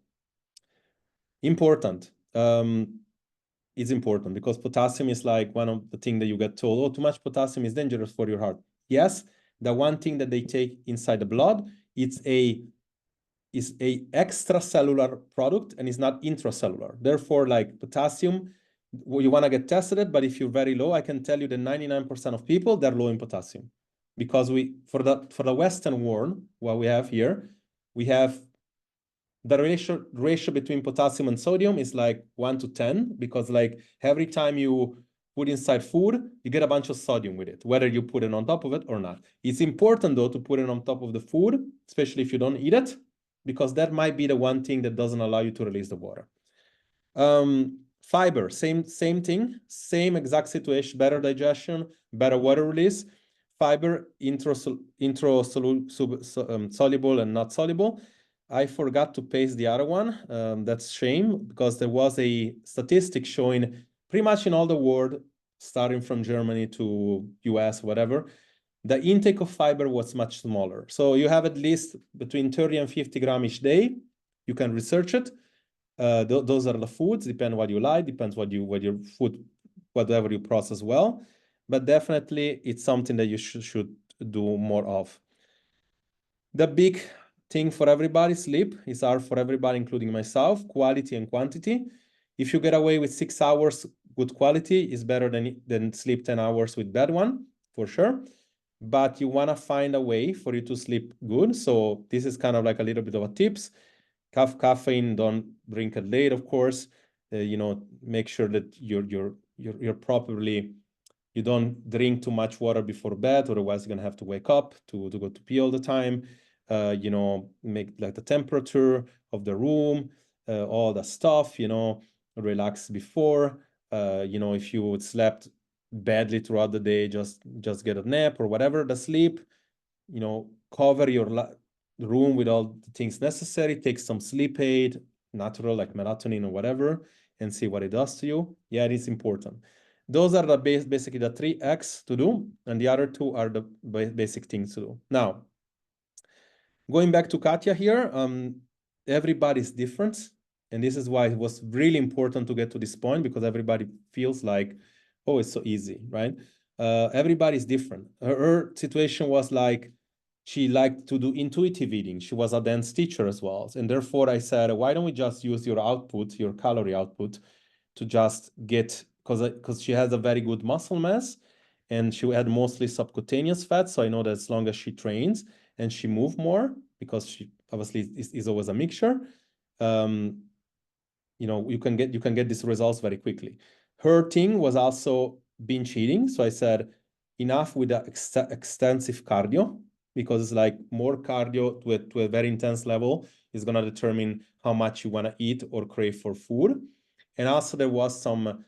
Important. It's important because potassium is like one of the things that you get told, oh, too much potassium is dangerous for your heart. Yes, the one thing that they take inside the blood, is a extracellular product and it's not intracellular. Therefore, like potassium, you want to get tested, but if you're very low, I can tell you that 99% of people, they're low in potassium. Because for the Western world, what we have here, we have the ratio between potassium and sodium is like 1 to 10, because like every time you put inside food, you get a bunch of sodium with it, whether you put it on top of it or not. It's important though to put it on top of the food, especially if you don't eat it, because that might be the one thing that doesn't allow you to release the water. Fiber, same thing, same exact situation, better digestion, better water release. Fiber, soluble and not soluble. I forgot to paste the other one. That's shame, because there was a statistic showing pretty much in all the world, starting from Germany to US, whatever, the intake of fiber was much smaller. So you have at least between 30 and 50 grams each day. You can research it. Those are the foods, depend what you like, depends what your food, whatever you process well. But definitely it's something that you should do more of. The big thing for everybody, sleep, is hard for everybody, including myself, quality and quantity. If you get away with 6 hours good quality, is better than sleep 10 hours with bad one, for sure. But you want to find a way for you to sleep good. So this is kind of like a little bit of a tips. Caffeine, don't drink it late, of course. Make sure that you're properly, you don't drink too much water before bed, otherwise you're gonna have to wake up to go to pee all the time. Make like the temperature of the room, all the stuff, relax before. If you slept badly throughout the day, just get a nap or whatever. The sleep, cover your room with all the things necessary. Take some sleep aid, natural like melatonin or whatever, and see what it does to you. Yeah, it is important. Those are the basically the 3 X to do, and the other 2 are the basic things to do. Now, going back to Katya here, everybody's different. And this is why it was really important to get to this point, because everybody feels like, oh, it's so easy, right? Everybody's different. Her situation was like, she liked to do intuitive eating. She was a dance teacher as well. And therefore I said, why don't we just use your output, your calorie output, to just get, because she has a very good muscle mass and she had mostly subcutaneous fat. So I know that as long as she trains and she moves more, because she obviously is always a mixture, you can get these results very quickly. Her thing was also binge eating. So I said, enough with the extensive cardio, because it's like more cardio to a very intense level is going to determine how much you want to eat or crave for food. And also there was some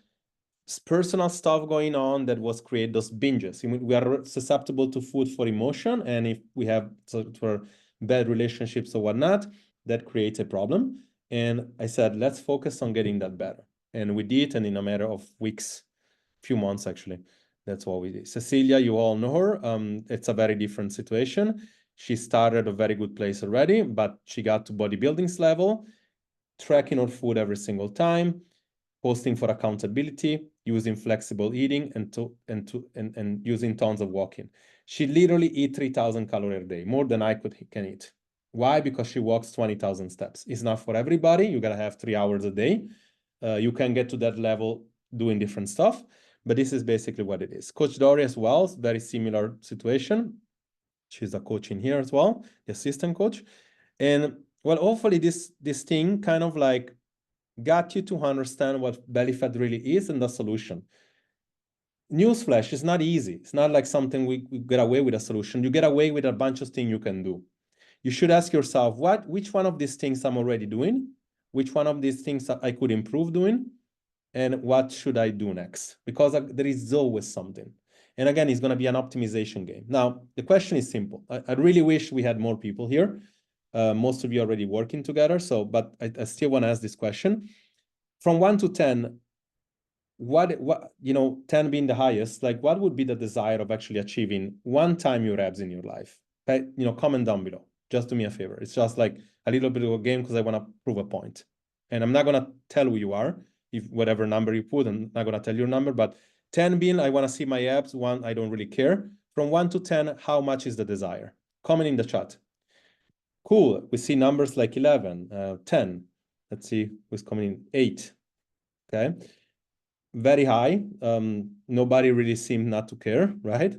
personal stuff going on that was create those binges. We are susceptible to food for emotion, and if we have for bad relationships or whatnot, that creates a problem. And I said, let's focus on getting that better. And we did, and in a matter of weeks, few months actually, that's what we did. Cecilia, you all know her. It's a very different situation. She started a very good place already, but she got to bodybuilding's level, tracking her food every single time, posting for accountability, using flexible eating, and using tons of walking. She literally eats 3,000 calories a day, more than I can eat. Why? Because she walks 20,000 steps. It's not for everybody. You gotta have 3 hours a day. You can get to that level doing different stuff, but this is basically what it is. Coach Dory as well, very similar situation. She's a coach in here as well, the assistant coach. And well, hopefully this thing kind of like got you to understand what belly fat really is and the solution. Newsflash, it's not easy. It's not like something we get away with a solution. You get away with a bunch of things you can do. You should ask yourself, which one of these things I'm already doing? Which one of these things I could improve doing? And what should I do next? Because there is always something. And again, it's going to be an optimization game. Now, the question is simple. I really wish we had more people here. Most of you are already working together. So, but I still want to ask this question. From 1 to 10, what, 10 being the highest, like what would be the desire of actually achieving one time your abs in your life? Comment down below. Just do me a favor. It's just like a little bit of a game because I want to prove a point. And I'm not going to tell who you are, if whatever number you put, I'm not going to tell your number, but 10 being, I want to see my abs. 1, I don't really care. From 1 to 10, how much is the desire? Comment in the chat. Cool. We see numbers like 11, 10. Let's see who's coming in. 8. Okay. Very high. Nobody really seemed not to care, right?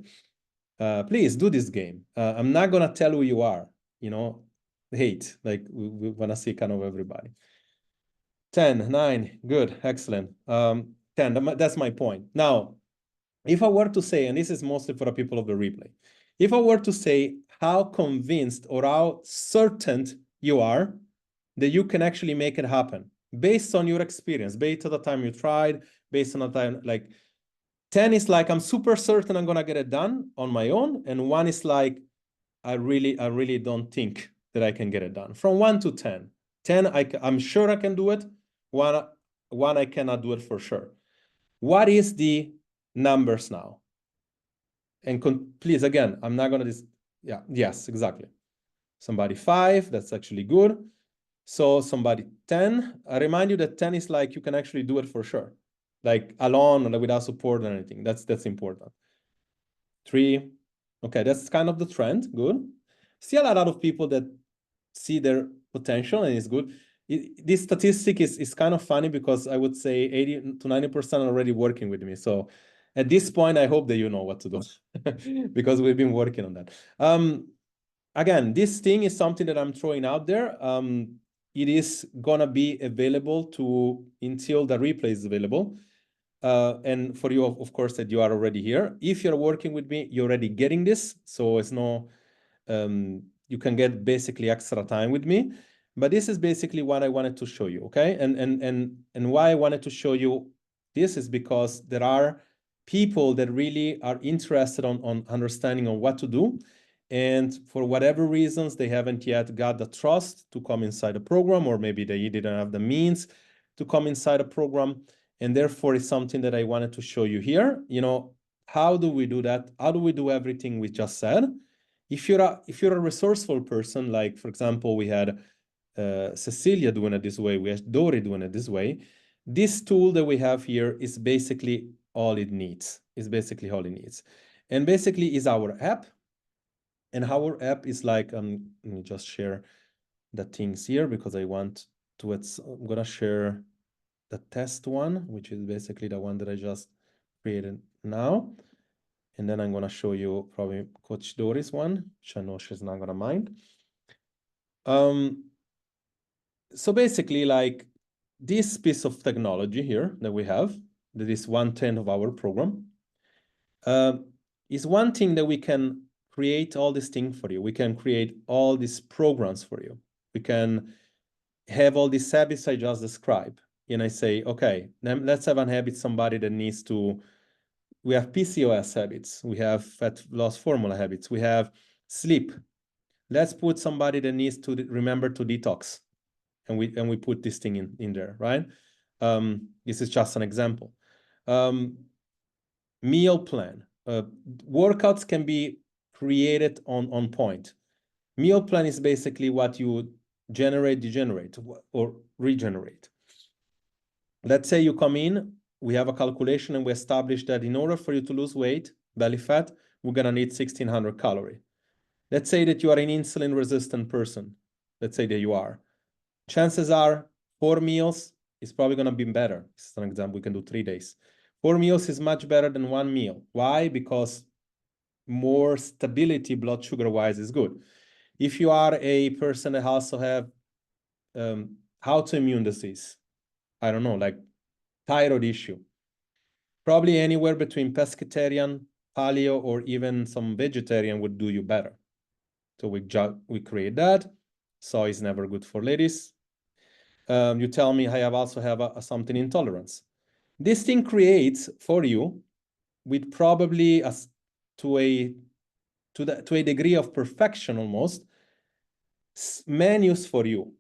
Please do this game. I'm not going to tell who you are, 8. Like we want to see kind of everybody. 10, 9, good, excellent. 10, that's my point. Now, if I were to say, and this is mostly for the people of the replay, if I were to say how convinced or how certain you are that you can actually make it happen based on your experience, based on the time you tried, based on the time, like 10 is like, I'm super certain I'm gonna get it done on my own. And 1 is like, I really don't think that I can get it done. From 1 to 10, 10, I'm sure I can do it. 1, I cannot do it for sure. What is the numbers now? And please, again, I'm not gonna yes, exactly. Somebody 5, that's actually good. So somebody 10, I remind you that 10 is like, you can actually do it for sure. Like alone or without support or anything, that's important. 3, okay, that's kind of the trend, good. Still a lot of people that see their potential and it's good. This statistic is kind of funny because I would say 80 to 90% are already working with me. So at this point, I hope that you know what to do because we've been working on that. Again, this thing is something that I'm throwing out there. It is gonna be available until the replay is available. And for you, of course, that you are already here. If you're working with me, you're already getting this. So it's no, you can get basically extra time with me. But this is basically what I wanted to show you, okay? And why I wanted to show you this is because there are people that really are interested on understanding on what to do. And for whatever reasons, they haven't yet got the trust to come inside the program, or maybe they didn't have the means to come inside a program. And therefore, it's something that I wanted to show you here. How do we do that? How do we do everything we just said? If you're a resourceful person, like, for example, we had Cecilia doing it this way, we had Dori doing it this way. This tool that we have here is basically all it needs. And basically is our app. And our app is like, let me just share the things here because I want to, I'm gonna share the test one, which is basically the one that I just created now. And then I'm gonna show you probably Coach Doris one, which I know she's not gonna mind. So basically, like this piece of technology here that we have, that is 1/10 of our program, is one thing that we can create all these things for you. We can create all these programs for you. We can have all these habits I just described. And I say, okay, then let's have a habit, somebody that needs to, we have PCOS habits, we have fat loss formula habits, we have sleep. Let's put somebody that needs to remember to detox. And we put this thing in there, right? This is just an example. Meal plan. Workouts can be created on point. Meal plan is basically what you generate, degenerate, or regenerate. Let's say you come in, we have a calculation and we establish that in order for you to lose weight, belly fat, we're gonna need 1,600 calories. Let's say that you are an insulin-resistant person. Let's say that you are. Chances are 4 meals is probably gonna be better. This is an example, we can do 3 days. 4 meals is much better than 1 meal. Why? Because more stability blood sugar-wise is good. If you are a person that also have autoimmune disease, I don't know, like thyroid issue, probably anywhere between pescatarian, paleo, or even some vegetarian would do you better. So we create that. Soy is never good for ladies. You tell me I also have something intolerance. This thing creates for you, with probably to a degree of perfection almost, menus for you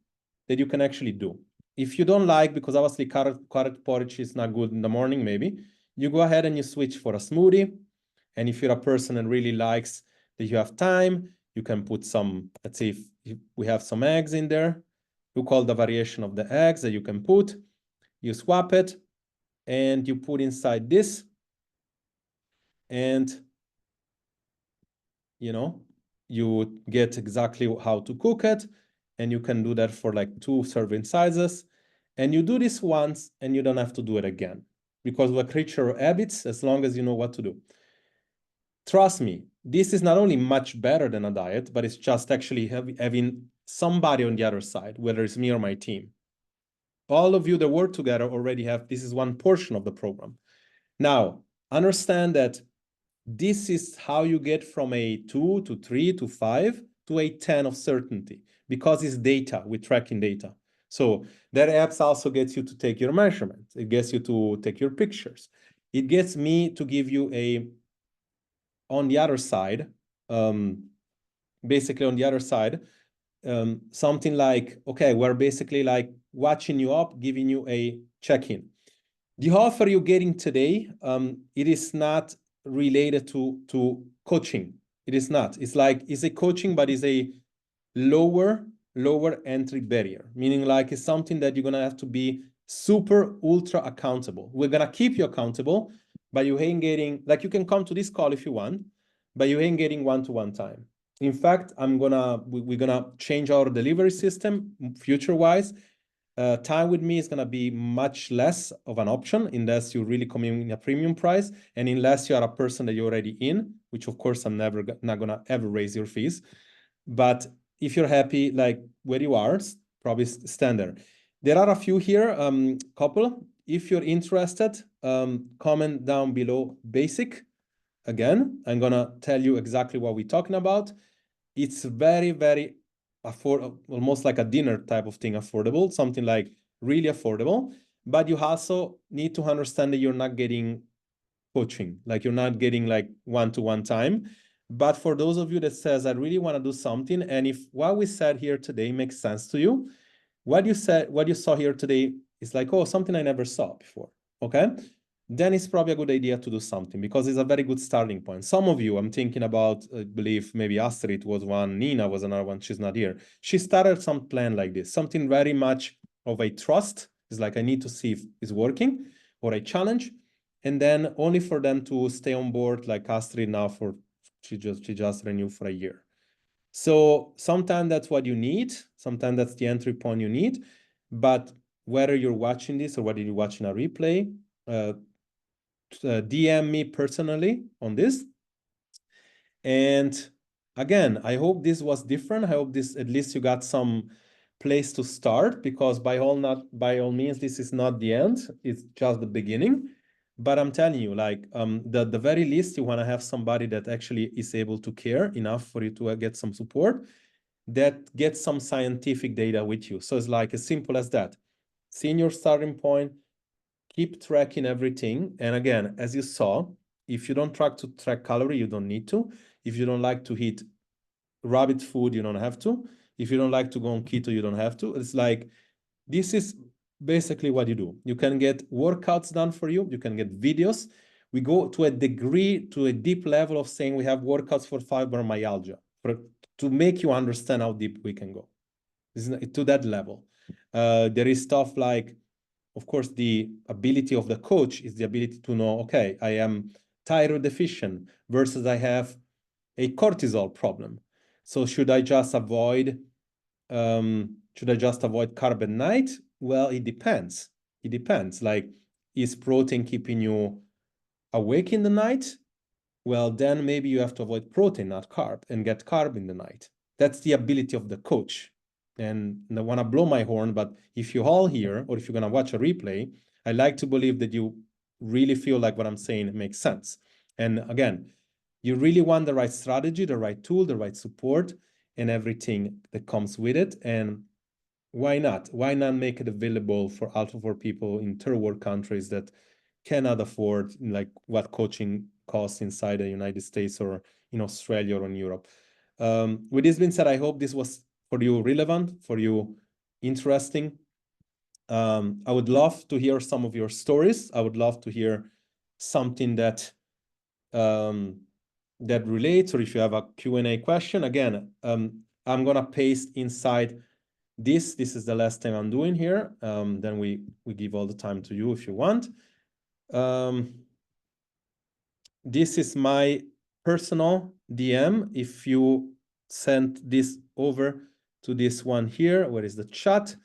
that you can actually do. If you don't like, because obviously carrot porridge is not good in the morning, maybe, you go ahead and you switch for a smoothie. And if you're a person that really likes that you have time, you can put some, let's say if we have some eggs in there, you call the variation of the eggs that you can put, you swap it, and you put inside this, and you know, you get exactly how to cook it, and you can do that for like 2 serving sizes. And you do this once, and you don't have to do it again, because we're a creature of habits as long as you know what to do. Trust me, this is not only much better than a diet, but it's just actually having somebody on the other side, whether it's me or my team. All of you that work together already have, this is one portion of the program. Now, understand that this is how you get from a 2 to 3 to 5 to a 10 of certainty, because it's data, we're tracking data. So that apps also gets you to take your measurements. It gets you to take your pictures. It gets me to give you a, on the other side, basically on the other side, something like, okay, we're basically like watching you up, giving you a check-in. The offer you're getting today, it is not related to coaching. It is not. It's like, it's a coaching, but it's a lower entry barrier, meaning like it's something that you're gonna have to be super ultra accountable. We're gonna keep you accountable, but you ain't getting, like, you can come to this call if you want, but you ain't getting one-to-one time. In fact, we're gonna change our delivery system future-wise. Time with me is going to be much less of an option unless you really come in a premium price, and unless you are a person that you're already in, which of course I'm not going to ever raise your fees. But if you're happy like where you are, probably standard. There are a few here, couple. If you're interested, comment down below basic. Again, I'm going to tell you exactly what we're talking about. It's very, very affordable, almost like a dinner type of thing, affordable, something like really affordable. But you also need to understand that you're not getting coaching, like you're not getting like one-to-one time. But for those of you that says, I really want to do something, and if what we said here today makes sense to you, what you saw here today is like, oh, something I never saw before, okay? Then it's probably a good idea to do something, because it's a very good starting point. Some of you, I'm thinking about, I believe maybe Astrid was one, Nina was another one, she's not here. She started some plan like this, something very much of a trust. It's like, I need to see if it's working, or a challenge. And then only for them to stay on board, like Astrid now for, she just renewed for a year. So sometimes that's what you need. Sometimes that's the entry point you need. But whether you're watching this or whether you're watching a replay, DM me personally on this. And again, I hope this was different. I hope this, at least you got some place to start, because by all means, this is not the end. It's just the beginning. But I'm telling you, like, the very least, you want to have somebody that actually is able to care enough for you to get some support. that gets some scientific data with you. So it's like as simple as that. Seeing your starting point, keep tracking everything. And again, as you saw, if you don't track calorie, you don't need to. If you don't like to eat rabbit food, you don't have to. If you don't like to go on keto, you don't have to. It's like, this is basically what you do. You can get workouts done for you. You can get videos. We go to a degree, to a deep level of saying we have workouts for fibromyalgia, to make you understand how deep we can go. To that level. There is stuff like, of course, the ability of the coach is the ability to know, okay, I am thyroid deficient versus I have a cortisol problem. So should I just avoid carb at night? Well, it depends. It depends. Like, is protein keeping you awake in the night? Well, then maybe you have to avoid protein, not carb, and get carb in the night. That's the ability of the coach. And I want to blow my horn, but if you all here, or if you're going to watch a replay, I like to believe that you really feel like what I'm saying makes sense. And again, you really want the right strategy, the right tool, the right support, and everything that comes with it. And why not? Why not make it available for people in third world countries that cannot afford like what coaching costs inside the United States or in Australia or in Europe? With this being said, I hope this was for you relevant, for you interesting. I would love to hear some of your stories. I would love to hear something that that relates, or if you have a Q&A question. Again, I'm gonna paste inside this. This is the last thing I'm doing here. Then we give all the time to you if you want. This is my personal DM. If you send this over to this one here, where is the chat?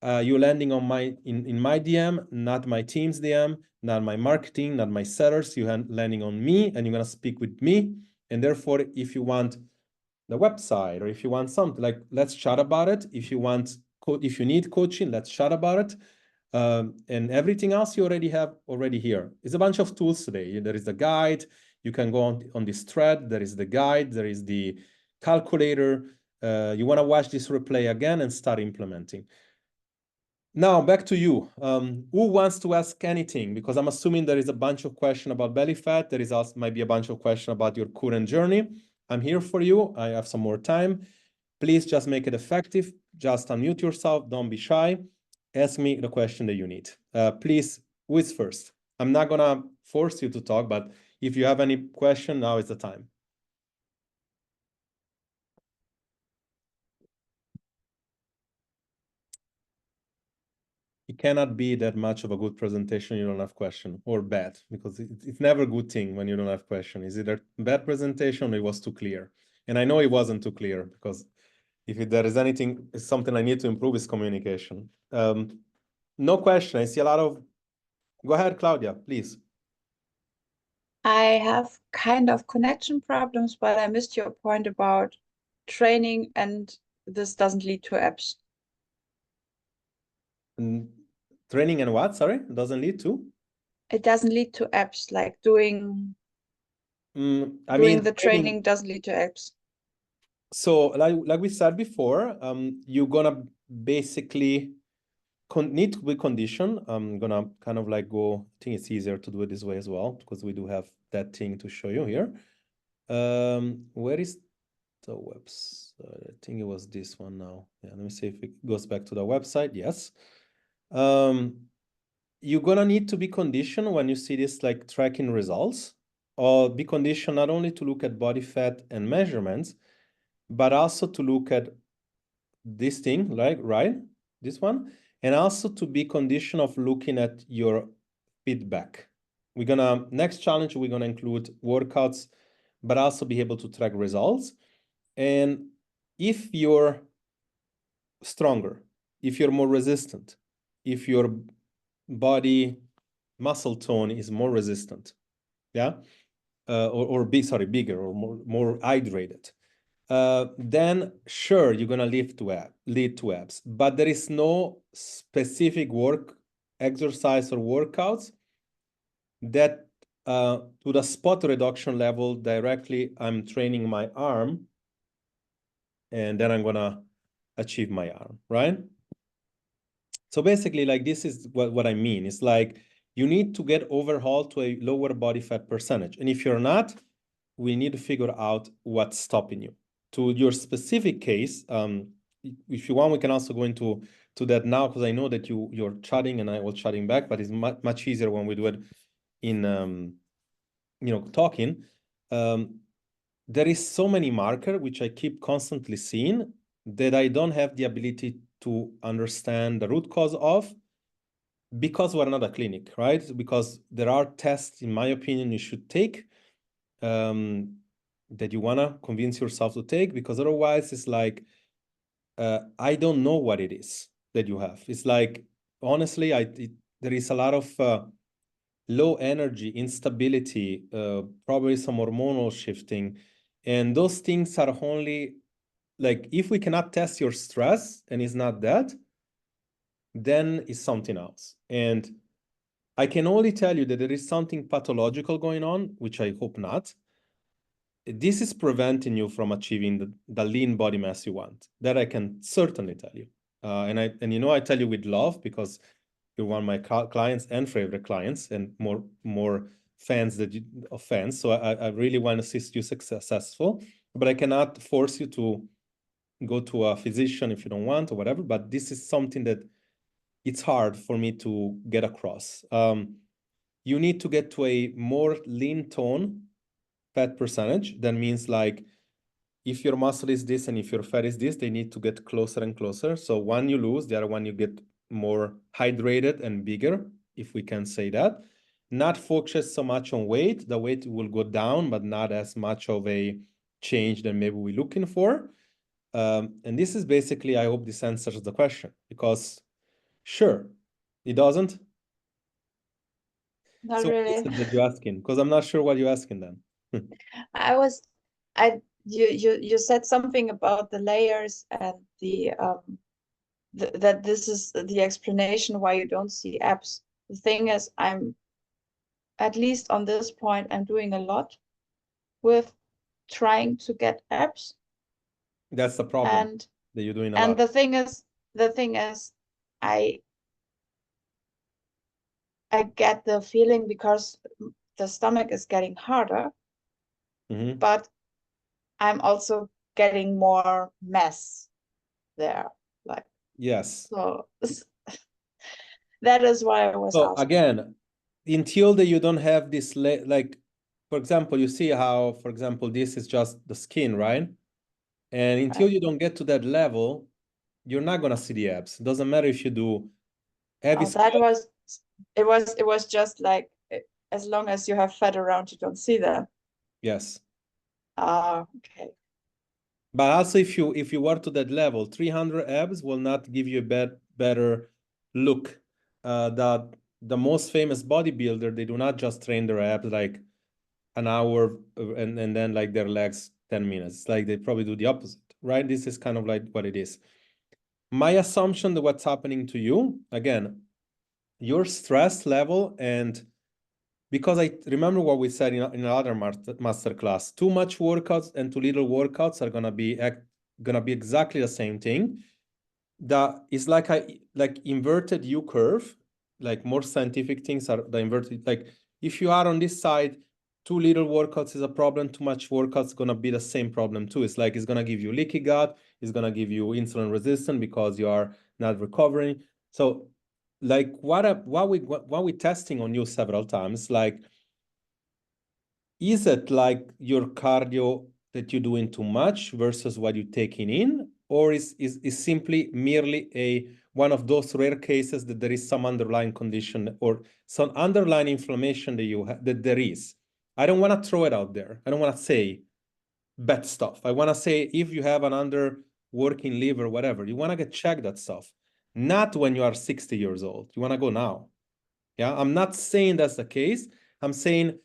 You're landing on in my DM, not my team's DM, not my marketing, not my sellers. You're landing on me, and you're gonna speak with me. And therefore, if you want the website, or if you want something, like, let's chat about it. If you need coaching, let's chat about it. And everything else you already have here. It's a bunch of tools today. There is the guide. You can go on this thread. There is the guide. There is the calculator. You want to watch this replay again and start implementing. Now, back to you. Who wants to ask anything? Because I'm assuming there is a bunch of questions about belly fat. There is also might be a bunch of questions about your current journey. I'm here for you. I have some more time. Please just make it effective. Just unmute yourself. Don't be shy. Ask me the question that you need. Please, who is first? I'm not going to force you to talk, but if you have any question, now is the time. It cannot be that much of a good presentation you don't have question, or bad, because it's never a good thing when you don't have question. Is it a bad presentation or it was too clear? And I know it wasn't too clear, because if there is something I need to improve is communication. No question. I see a lot of... Go ahead, Claudia, please. I have kind of connection problems, but I missed your point about training and this doesn't lead to abs. Training and what? Sorry, doesn't lead to? It doesn't lead to abs, like doing the training doesn't lead to abs. So like we said before, you're gonna basically need to be conditioned. I'm gonna kind of like go, I think it's easier to do it this way as well, because we do have that thing to show you here. Where is the website? I think it was this one now. Yeah, let me see if it goes back to the website. Yes. You're gonna need to be conditioned when you see this, like tracking results, or be conditioned not only to look at body fat and measurements, but also to look at this thing, like, right? This one, and also to be conditioned of looking at your feedback. Next challenge, we're gonna include workouts, but also be able to track results. And if you're stronger, if you're more resistant, if your body muscle tone is more resistant, yeah, bigger or more hydrated, then sure, you're gonna lead to abs. But there is no specific exercise or workouts that to the spot reduction level directly I'm training my arm and then I'm gonna achieve my arm, right? So basically, like, this is what I mean. It's like you need to get overhauled to a lower body fat percentage. And if you're not, we need to figure out what's stopping you. To your specific case, if you want, we can also go into that now, because I know that you're chatting and I was chatting back, but it's much easier when we do it in talking. There is so many markers which I keep constantly seeing that I don't have the ability to understand the root cause of, because we're not a clinic, right? Because there are tests, in my opinion, you should take, that you want to convince yourself to take, because otherwise it's like, I don't know what it is that you have. It's like, honestly, there is a lot of low energy, instability, probably some hormonal shifting. And those things are only, like, if we cannot test your stress and it's not that, then it's something else. And I can only tell you that there is something pathological going on, which I hope not. This is preventing you from achieving the lean body mass you want. That I can certainly tell you. And I tell you with love, because you're one of my clients and favorite clients, and more fans of fans. So I really want to see you successful, but I cannot force you to go to a physician if you don't want or whatever. But this is something that it's hard for me to get across. You need to get to a more lean tone fat percentage. That means, like, if your muscle is this and if your fat is this, they need to get closer and closer. So one you lose, the other one you get more hydrated and bigger, if we can say that. Not focus so much on weight. The weight will go down, but not as much of a change than maybe we're looking for. And this is basically, I hope this answers the question, because sure, it doesn't. Not So really. what is it that you're asking? Because I'm not sure what you're asking then. You said something about the layers and that this is the explanation why you don't see abs. The thing is, at least on this point, I'm doing a lot with trying to get abs. That's the problem, that you're doing a and lot. the thing is, I get the feeling, because the stomach is getting harder, but I'm also getting more mass there. Like, yes. So that is why I was So asking. again, until that you don't have this, like, for example, you see how, for example, this is just the skin, right? And until Right. you don't get to that level, you're not gonna see the abs. It doesn't matter if you do heavy squats. It was just like, as long as you have fat around, you don't see them. Yes. Okay. But also, if you were to that level, 300 abs will not give you a better look. That the most famous bodybuilder, they do not just train their abs like an hour and then like their legs 10 minutes. Like, they probably do the opposite, right? This is kind of like what it is. My assumption that what's happening to you, again, your stress level, and because I remember what we said in another master class, too much workouts and too little workouts are gonna be exactly the same thing. That is like inverted U curve. Like, more scientific things are the inverted. Like, if you are on this side, too little workouts is a problem. Too much workouts is gonna be the same problem too. It's like, it's gonna give you leaky gut. It's gonna give you insulin resistance because you are not recovering. So, like, what we testing on you several times, like, is it like your cardio that you're doing too much versus what you're taking in, or is simply merely one of those rare cases that there is some underlying condition or some underlying inflammation that there is? I don't want to throw it out there. I don't want to say bad stuff. I want to say, if you have an underworking liver, whatever, you want to get checked that stuff. Not when you are 60 years old. You want to go now. Yeah, I'm not saying that's the case. I'm saying,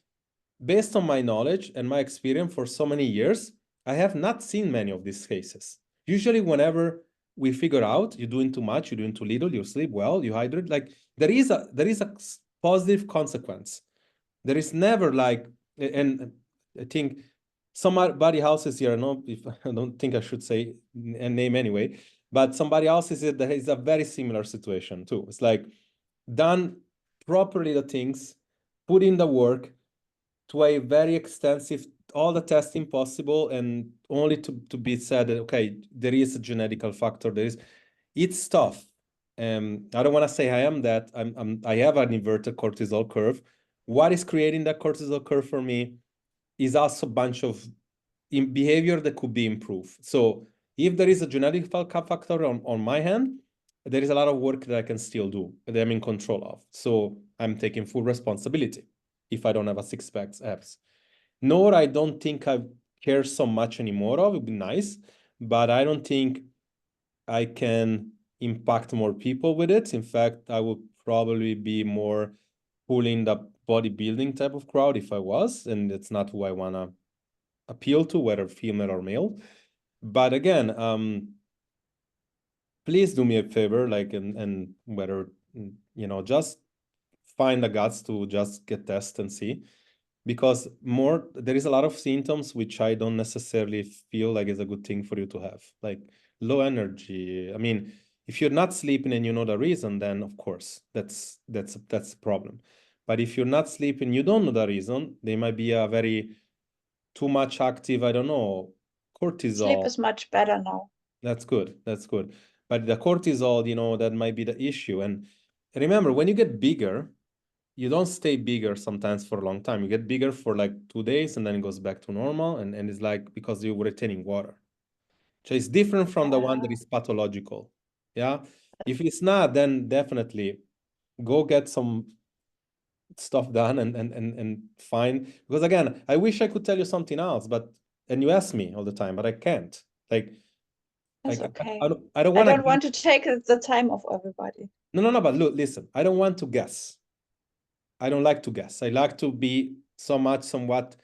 based on my knowledge and my experience for so many years, I have not seen many of these cases. Usually, whenever we figure out you're doing too much, you're doing too little, you sleep well, you hydrate, like, there is a positive consequence. There is never like, and I think somebody else is here. No, if I don't think I should say a name anyway, but somebody else is that is a very similar situation too. It's like done properly the things, put in the work to a very extensive, all the testing possible, and only to be said that, okay, there is a genetical factor. It's tough. I don't want to say I am that. I have an inverted cortisol curve. What is creating that cortisol curve for me is also a bunch of behavior that could be improved. So if there is a genetic factor on my hand, there is a lot of work that I can still do that I'm in control of. So I'm taking full responsibility if I don't have a six-pack abs. Nor I don't think I care so much anymore of. It would be nice, but I don't think I can impact more people with it. In fact, I would probably be more pulling the bodybuilding type of crowd if I was, and it's not who I want to appeal to, whether female or male. But again, please do me a favor, like, and whether, you know, just find the guts to just get tested and see, because there is a lot of symptoms which I don't necessarily feel like is a good thing for you to have, like low energy. I mean, if you're not sleeping and you know the reason, then of course that's a problem. But if you're not sleeping, you don't know the reason, they might be a very too much active, I don't know, cortisol. Sleep is much better now. That's good. That's good. But the cortisol, you know, that might be the issue. And remember, when you get bigger, you don't stay bigger sometimes for a long time. You get bigger for like 2 days and then it goes back to normal. And it's like because you're retaining water. So it's different from the one that is pathological. Yeah. If it's not, then definitely go get some stuff done and find, because again, I wish I could tell you something else, and you ask me all the time, but I can't. That's okay. I don't want to take the time of everybody. No, but look, listen, I don't want to guess. I don't like to guess. I like to be somewhat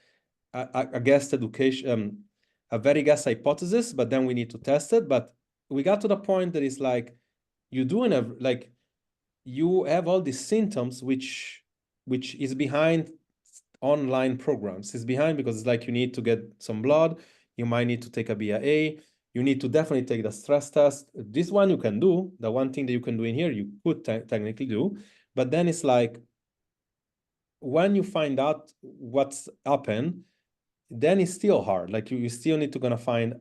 a guess education, a very guess hypothesis, but then we need to test it. But we got to the point that it's like you have all these symptoms which is behind online programs. It's behind because it's like you need to get some blood, you might need to take a BIA, you need to definitely take the stress test. This one you can do. The one thing that you can do in here, you could technically do. But then it's like, when you find out what's happened, then it's still hard. Like you still need to gonna find,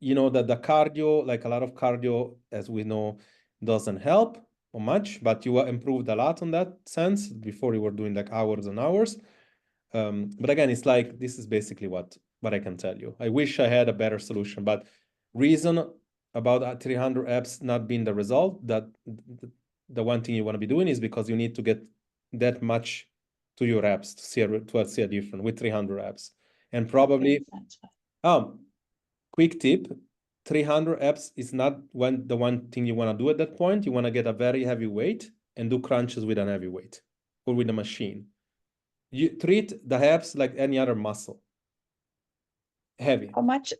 you know, that the cardio, like a lot of cardio, as we know, doesn't help much, but you improved a lot on that sense. Before you were doing like hours and hours. But again, it's like, this is basically what I can tell you. I wish I had a better solution, but reason about 300 abs not being the result, that the one thing you want to be doing is because you need to get that much to your abs to see a difference with 300 abs. And probably, quick tip, 300 abs is not the one thing you want to do at that point. You want to get a very heavy weight and do crunches with an heavy weight or with a machine. You treat the abs like any other muscle. Heavy. How much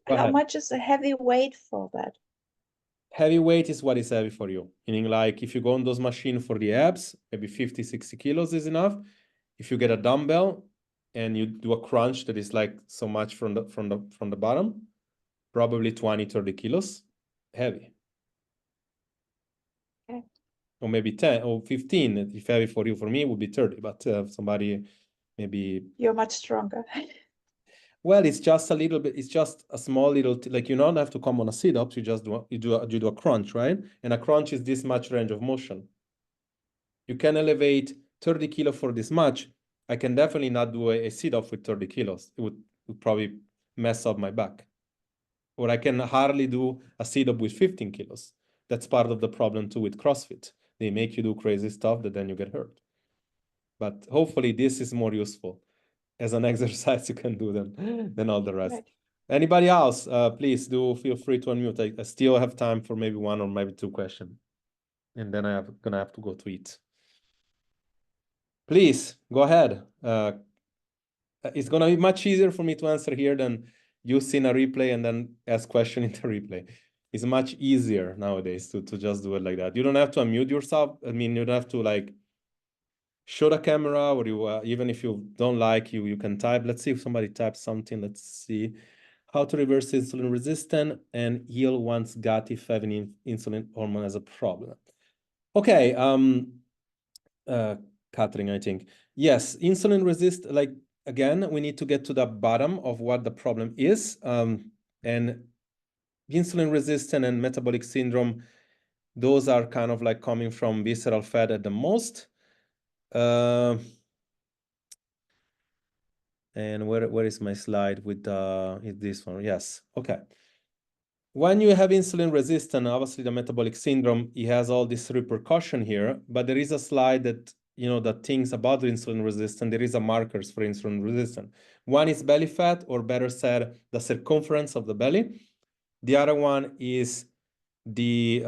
is a heavy weight for that? Heavy weight is what is heavy for you. Meaning, like, if you go on those machines for the abs, maybe 50, 60 kilos is enough. If you get a dumbbell and you do a crunch that is like so much from the bottom, probably 20, 30 kilos, heavy. Okay. Or maybe 10 or 15, if heavy for you. For me, it would be 30, but somebody maybe... You're much stronger. Well, it's just a little bit, it's just a small little, like, you don't have to come on a sit-up, you just do a crunch, right? And a crunch is this much range of motion. You can elevate 30 kilo for this much. I can definitely not do a sit-up with 30 kilos. It would probably mess up my back. Or I can hardly do a sit-up with 15 kilos. That's part of the problem too with CrossFit. They make you do crazy stuff that then you get hurt. But hopefully this is more useful as an exercise you can do than all the rest. Right. Anybody else, please do feel free to unmute. I still have time for maybe one or maybe two questions. And then I'm gonna have to go to eat. Please, go ahead. It's gonna be much easier for me to answer here than you seeing a replay and then ask question in the replay. It's much easier nowadays to just do it like that. You don't have to unmute yourself. I mean, you don't have to like show the camera, or you even if you don't like, you can type. Let's see if somebody types something. Let's see. How to reverse insulin resistance and heal one's gut if having insulin hormone as a problem. Okay, Catherine, I think. Yes, insulin resist, like, again, we need to get to the bottom of what the problem is. And insulin resistant and metabolic syndrome, those are kind of like coming from visceral fat at the most. And where is my slide with this one? Yes, okay. When you have insulin resistance, obviously the metabolic syndrome, it has all this repercussion here, but there is a slide that, you know, that things about insulin resistance, there is a markers for insulin resistance. One is belly fat, or better said, the circumference of the belly. The other one is the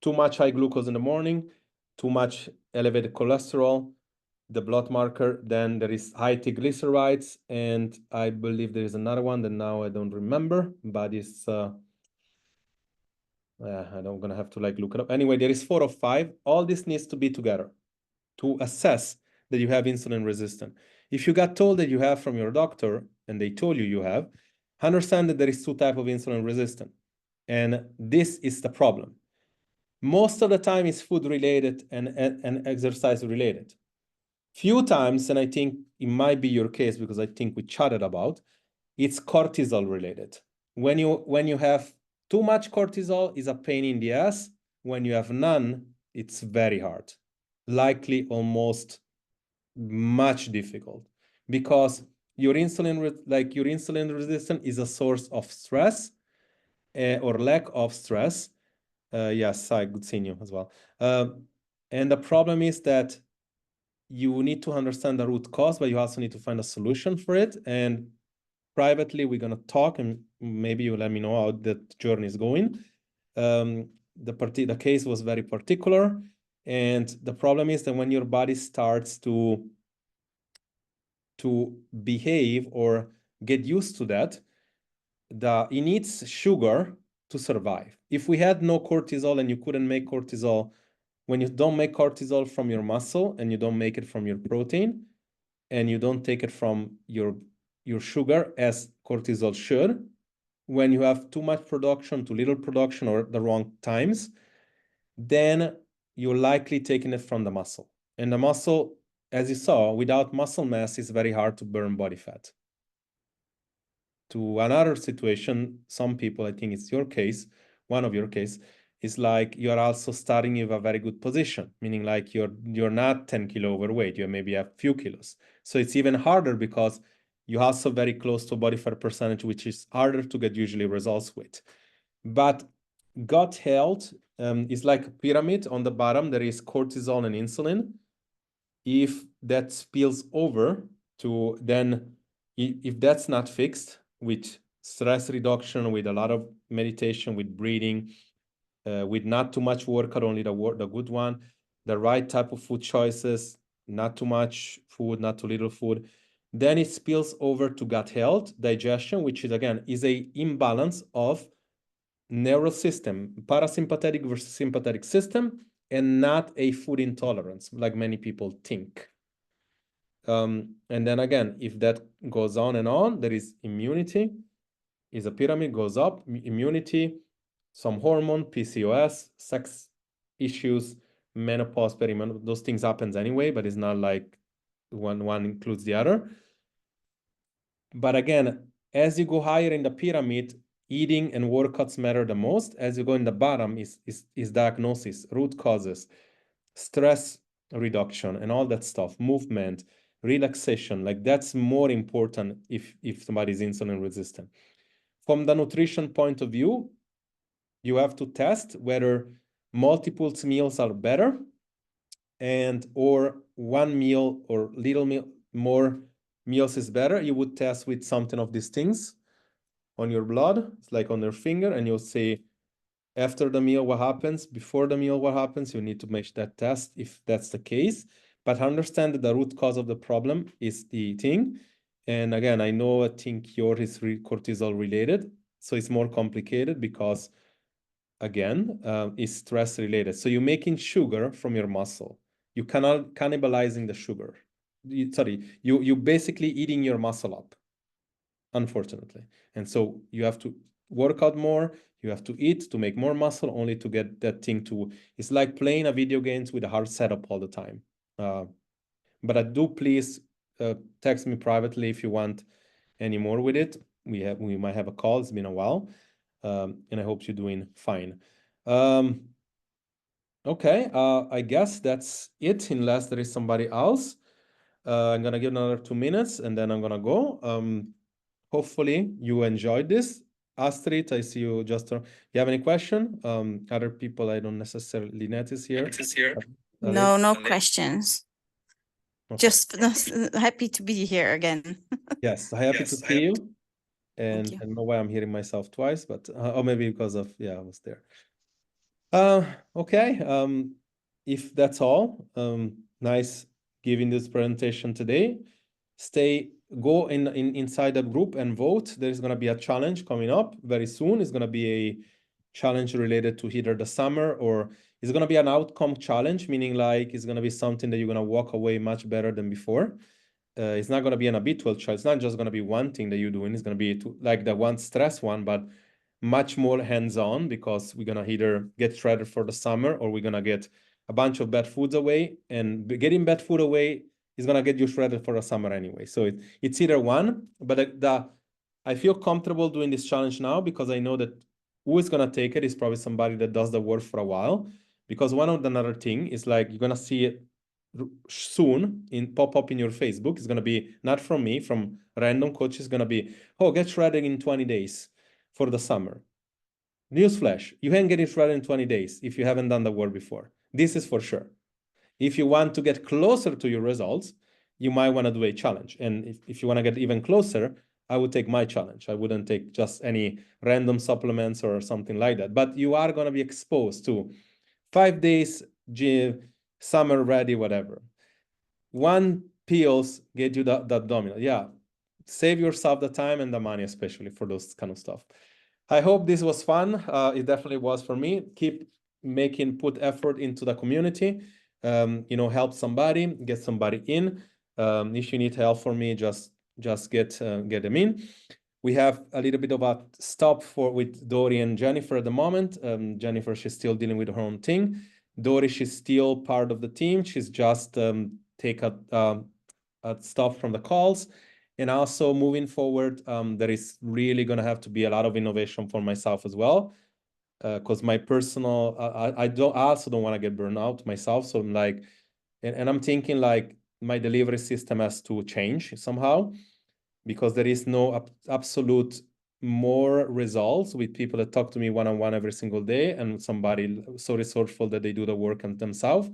too much high glucose in the morning, too much elevated cholesterol, the blood marker. Then there is high triglycerides, and I believe there is another one that now I don't remember, but it's I'm gonna have to like look it up. Anyway, there is 4 or 5. All this needs to be together to assess that you have insulin resistance. If you got told that you have from your doctor and they told you you have, understand that there is 2 types of insulin resistance, and this is the problem. Most of the time it's food related and exercise related. Few times, and I think it might be your case because I think we chatted about, it's cortisol related. When you have too much cortisol, is a pain in the ass. When you have none, it's very hard, likely almost much difficult, because your insulin resistance is a source of stress or lack of stress. Yes, good seeing you as well. And the problem is that you need to understand the root cause, but you also need to find a solution for it. And privately, we're going to talk, and maybe you let me know how that journey is going. The case was very particular. And the problem is that when your body starts to behave or get used to that, it needs sugar to survive. If we had no cortisol and you couldn't make cortisol, when you don't make cortisol from your muscle and you don't make it from your protein and you don't take it from your sugar as cortisol should, when you have too much production, too little production, or the wrong times, then you're likely taking it from the muscle. And the muscle, as you saw, without muscle mass, it's very hard to burn body fat. To another situation, some people, I think it's your case, one of your case, is like you're also starting with a very good position, meaning like you're not 10 kilo overweight, you maybe have a few kilos. So it's even harder because you're also very close to body fat percentage, which is harder to get usually results with. But gut health is like a pyramid. On the bottom, there is cortisol and insulin. If that spills over to then, if that's not fixed with stress reduction, with a lot of meditation, with breathing, with not too much workout, only the good one, the right type of food choices, not too much food, not too little food, then it spills over to gut health, digestion, which is again is a imbalance of neural system, parasympathetic versus sympathetic system, and not a food intolerance like many people think. And then again, if that goes on and on, there is immunity, is a pyramid, goes up, immunity, some hormone, PCOS, sex issues, menopause, perimenopause, those things happens anyway, but it's not like one includes the other. But again, as you go higher in the pyramid, eating and workouts matter the most. As you go in the bottom is diagnosis, root causes, stress reduction, and all that stuff, movement, relaxation. Like that's more important if somebody's insulin resistant. From the nutrition point of view, you have to test whether multiple meals are better or one meal or little meal, more meals is better. You would test with something of these things on your blood. It's like on your finger, and you'll see after the meal what happens, before the meal what happens. You need to make that test if that's the case. But understand that the root cause of the problem is the thing. And again, I think yours is cortisol related. So it's more complicated because again, is stress related. So you're making sugar from your muscle. you cannot cannibalizing the sugar. You basically eating your muscle up, unfortunately. And so you have to work out more, you have to eat to make more muscle, only to get that thing to, it's like playing a video games with a hard setup all the time. But I do, please text me privately if you want any more with it. We might have a call, it's been a while. And I hope you're doing fine. Okay, I guess that's it, unless there is somebody else. I'm gonna give another 2 minutes and then I'm gonna go. Hopefully you enjoyed this. Astrid, I see you just, you have any question? Other people I don't necessarily notice here. No, no questions. Okay. Just happy to be here again. Yes, happy to see you. And I don't know why I'm hearing myself twice, but or maybe because of, I was there. Okay, if that's all, nice giving this presentation today. Go inside the group and vote. There's going to be a challenge coming up very soon. It's going to be a challenge related to either the summer, or it's going to be an outcome challenge, meaning like it's going to be something that you're going to walk away much better than before. It's not going to be an habitual challenge. It's not just going to be one thing that you're doing. It's going to be like the one stress one, but much more hands-on, because we're going to either get shredded for the summer, or we're going to get a bunch of bad foods away, and getting bad food away is going to get you shredded for the summer anyway. So it's either one, but I feel comfortable doing this challenge now because I know that who is going to take it is probably somebody that does the work for a while. Because one of the another thing is like, you're going to see it soon pop up in your Facebook. It's going to be not from me, from random coaches. It's going to be, oh, get shredded in 20 days for the summer. Newsflash, you ain't getting shredded in 20 days if you haven't done the work before. This is for sure. If you want to get closer to your results, you might want to do a challenge. And if you want to get even closer, I would take my challenge. I wouldn't take just any random supplements or something like that. But you are going to be exposed to 5 days, gym, summer ready, whatever. 1 pills get you the abdominal. Yeah, save yourself the time and the money, especially for those kind of stuff. I hope this was fun. It definitely was for me. Keep put effort into the community. Help somebody, get somebody in. If you need help for me, just get them in. We have a little bit of a stop with Dory and Jennifer at the moment. Jennifer, she's still dealing with her own thing. Dory, she's still part of the team. She's just take a stuff from the calls. And also moving forward, there is really going to have to be a lot of innovation for myself as well. Because my personal, I also don't want to get burned out myself. So I'm like, and I'm thinking like my delivery system has to change somehow, because there is no absolute more results with people that talk to me one-on-one every single day, and somebody so resourceful that they do the work themselves.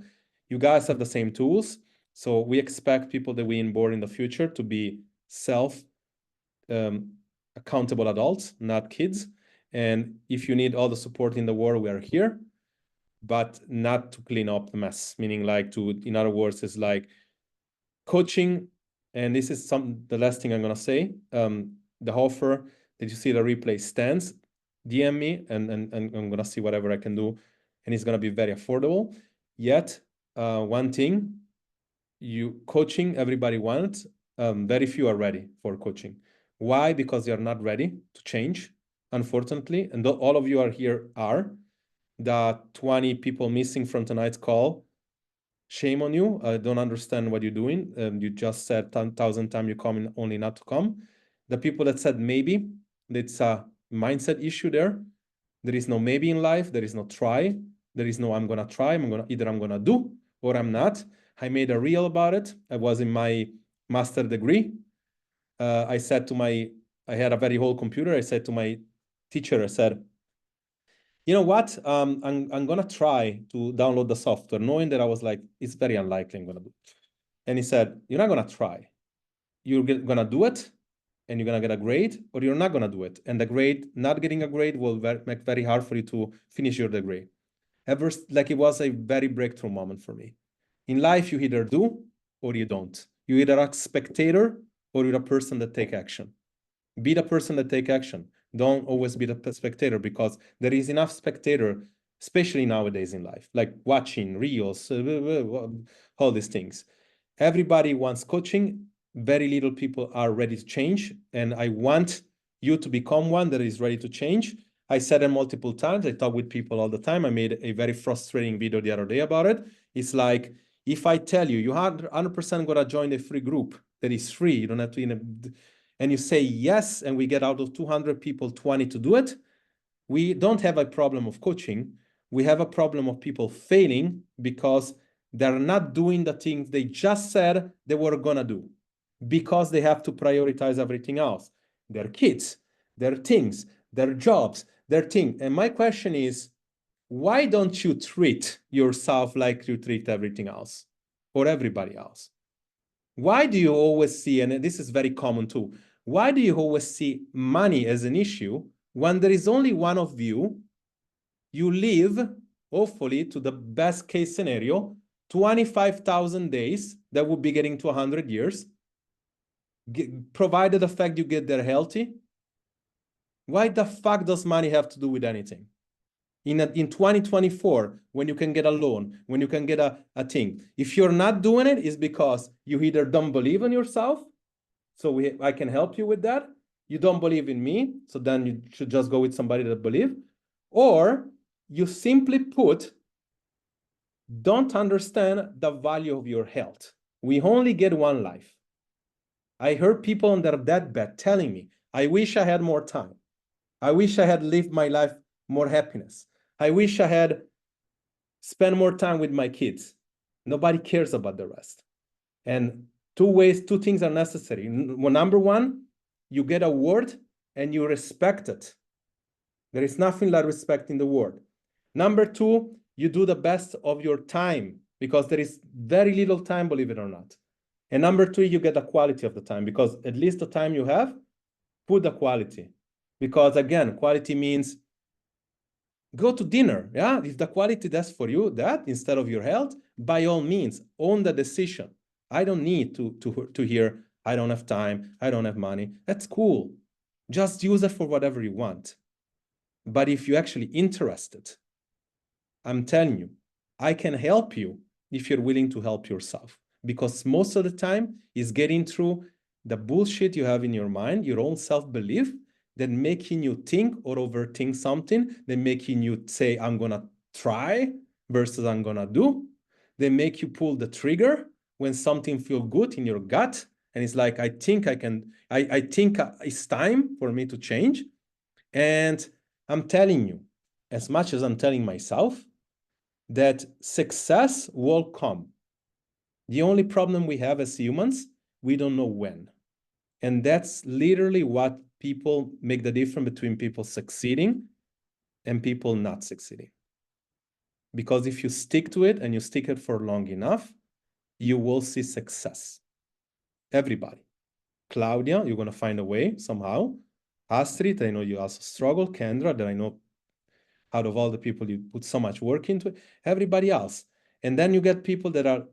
You guys have the same tools. So we expect people that we onboard in the future to be accountable adults, not kids. And if you need all the support in the world, we are here, but not to clean up the mess. Meaning like in other words, it's like coaching. And this is the last thing I'm going to say. The offer that you see the replay stands, DM me and I'm going to see whatever I can do. And it's going to be very affordable. Yet, one thing, coaching, everybody wants, very few are ready for coaching. Why? Because you're not ready to change, unfortunately. And all of you are here the 20 people missing from tonight's call. Shame on you. I don't understand what you're doing. You just said 10,000 times you're coming, only not to come. The people that said maybe, it's a mindset issue there. There is no maybe in life. There is no try. There is no I'm going to try. Either I'm going to do or I'm not. I made a reel about it. I was in my master degree. I had a very old computer. I said to my teacher, I said, you know what? I'm going to try to download the software, knowing that I was like, it's very unlikely I'm going to do it. And he said, you're not going to try. You're going to do it and you're going to get a grade, or you're not going to do it. And the grade, not getting a grade, will make very hard for you to finish your degree. It was a very breakthrough moment for me. In life, you either do or you don't. You're either a spectator or you're a person that take action. Be the person that take action. Don't always be the spectator, because there is enough spectator especially nowadays in life, like watching reels, all these things. Everybody wants coaching. Very little people are ready to change. And I want you to become one that is ready to change. I said it multiple times. I talk with people all the time. I made a very frustrating video the other day about it. It's like, if I tell you, you're 100% going to join a free group that is free, you don't have to, and you say yes, and we get out of 200 people, 20 to do it, we don't have a problem of coaching. We have a problem of people failing because they're not doing the things they just said they were going to do, because they have to prioritize everything else. Their kids, their things, their jobs, their thing. And my question is, why don't you treat yourself like you treat everything else or everybody else? Why do you always see, and this is very common too, why do you always see money as an issue when there is only one of you? You live, hopefully, to the best case scenario, 25,000 days, that would be getting to 100 years, provided the fact you get there healthy. Why the fuck does money have to do with anything? In 2024, when you can get a loan, when you can get a thing, if you're not doing it, it's because you either don't believe in yourself, so I can help you with that. You don't believe in me, so then you should just go with somebody that believes. Or you simply put, don't understand the value of your health. We only get one life. I heard people on their deathbed telling me, I wish I had more time. I wish I had lived my life more happiness. I wish I had spent more time with my kids. Nobody cares about the rest. And two things are necessary. Number one, you get a word and you respect it. There is nothing like respecting the word. Number two, you do the best of your time, because there is very little time, believe it or not. And number three, you get the quality of the time, because at least the time you have, put the quality. Because again, quality means go to dinner. Yeah, if the quality that's for you, that instead of your health, by all means, own the decision. I don't need to hear, I don't have time, I don't have money. That's cool. Just use it for whatever you want. But if you're actually interested, I'm telling you, I can help you if you're willing to help yourself. Because most of the time is getting through the bullshit you have in your mind, your own self-belief, that making you think or overthink something, that making you say, I'm going to try versus I'm going to do. They make you pull the trigger when something feels good in your gut. And it's like, I think it's time for me to change. And I'm telling you, as much as I'm telling myself, that success will come. The only problem we have as humans, we don't know when. And that's literally what people make the difference between people succeeding and people not succeeding. Because if you stick to it and you stick it for long enough, you will see success. Everybody. Claudia, you're going to find a way somehow. Astrid, I know you also struggle. Kendra, that I know out of all the people you put so much work into it. Everybody else. And then you get people that are,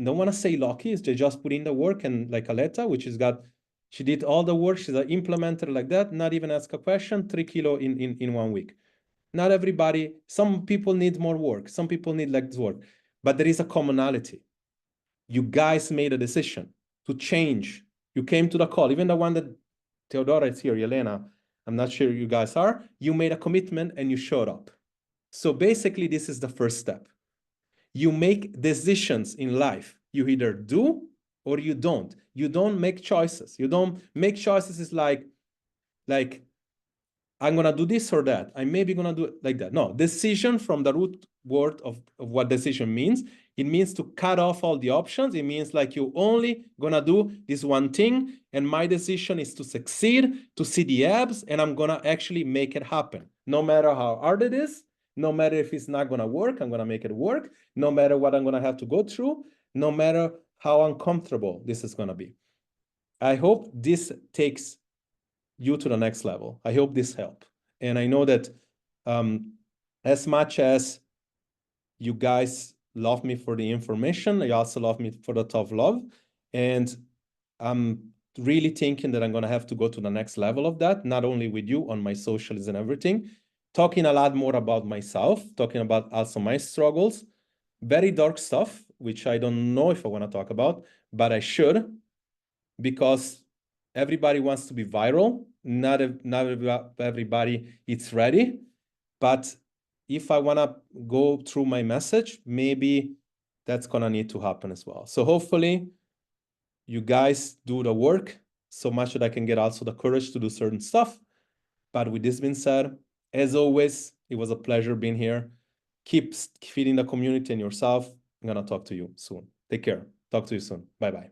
don't want to say lucky, they just put in the work, and like Aletta, which has got, she did all the work, she's an implementer like that, not even ask a question, 3 kilos in 1 week. Not everybody, some people need more work, some people need less work, but there is a commonality. You guys made a decision to change. You came to the call, even the one that Teodora is here, Yelena, I'm not sure you guys are, you made a commitment and you showed up. So basically, this is the first step. You make decisions in life. You either do or you don't. You don't make choices. You don't make choices is like I'm going to do this or that. I may be going to do it like that. No, decision from the root word of what decision means. It means to cut off all the options. It means like you only going to do this one thing. And my decision is to succeed, to see the abs, and I'm going to actually make it happen. No matter how hard it is, no matter if it's not going to work, I'm going to make it work. No matter what I'm going to have to go through, no matter how uncomfortable this is going to be. I hope this takes you to the next level. I hope this helped. And I know that as much as you guys love me for the information, you also love me for the tough love. And I'm really thinking that I'm going to have to go to the next level of that, not only with you on my socials and everything, talking a lot more about myself, talking about also my struggles, very dark stuff, which I don't know if I want to talk about, but I should, because everybody wants to be viral. Not everybody is ready. But if I want to go through my message, maybe that's going to need to happen as well. So hopefully you guys do the work so much that I can get also the courage to do certain stuff. But with this being said, as always, it was a pleasure being here. Keep feeding the community and yourself. I'm going to talk to you soon. Take care. Talk to you soon. Bye-bye.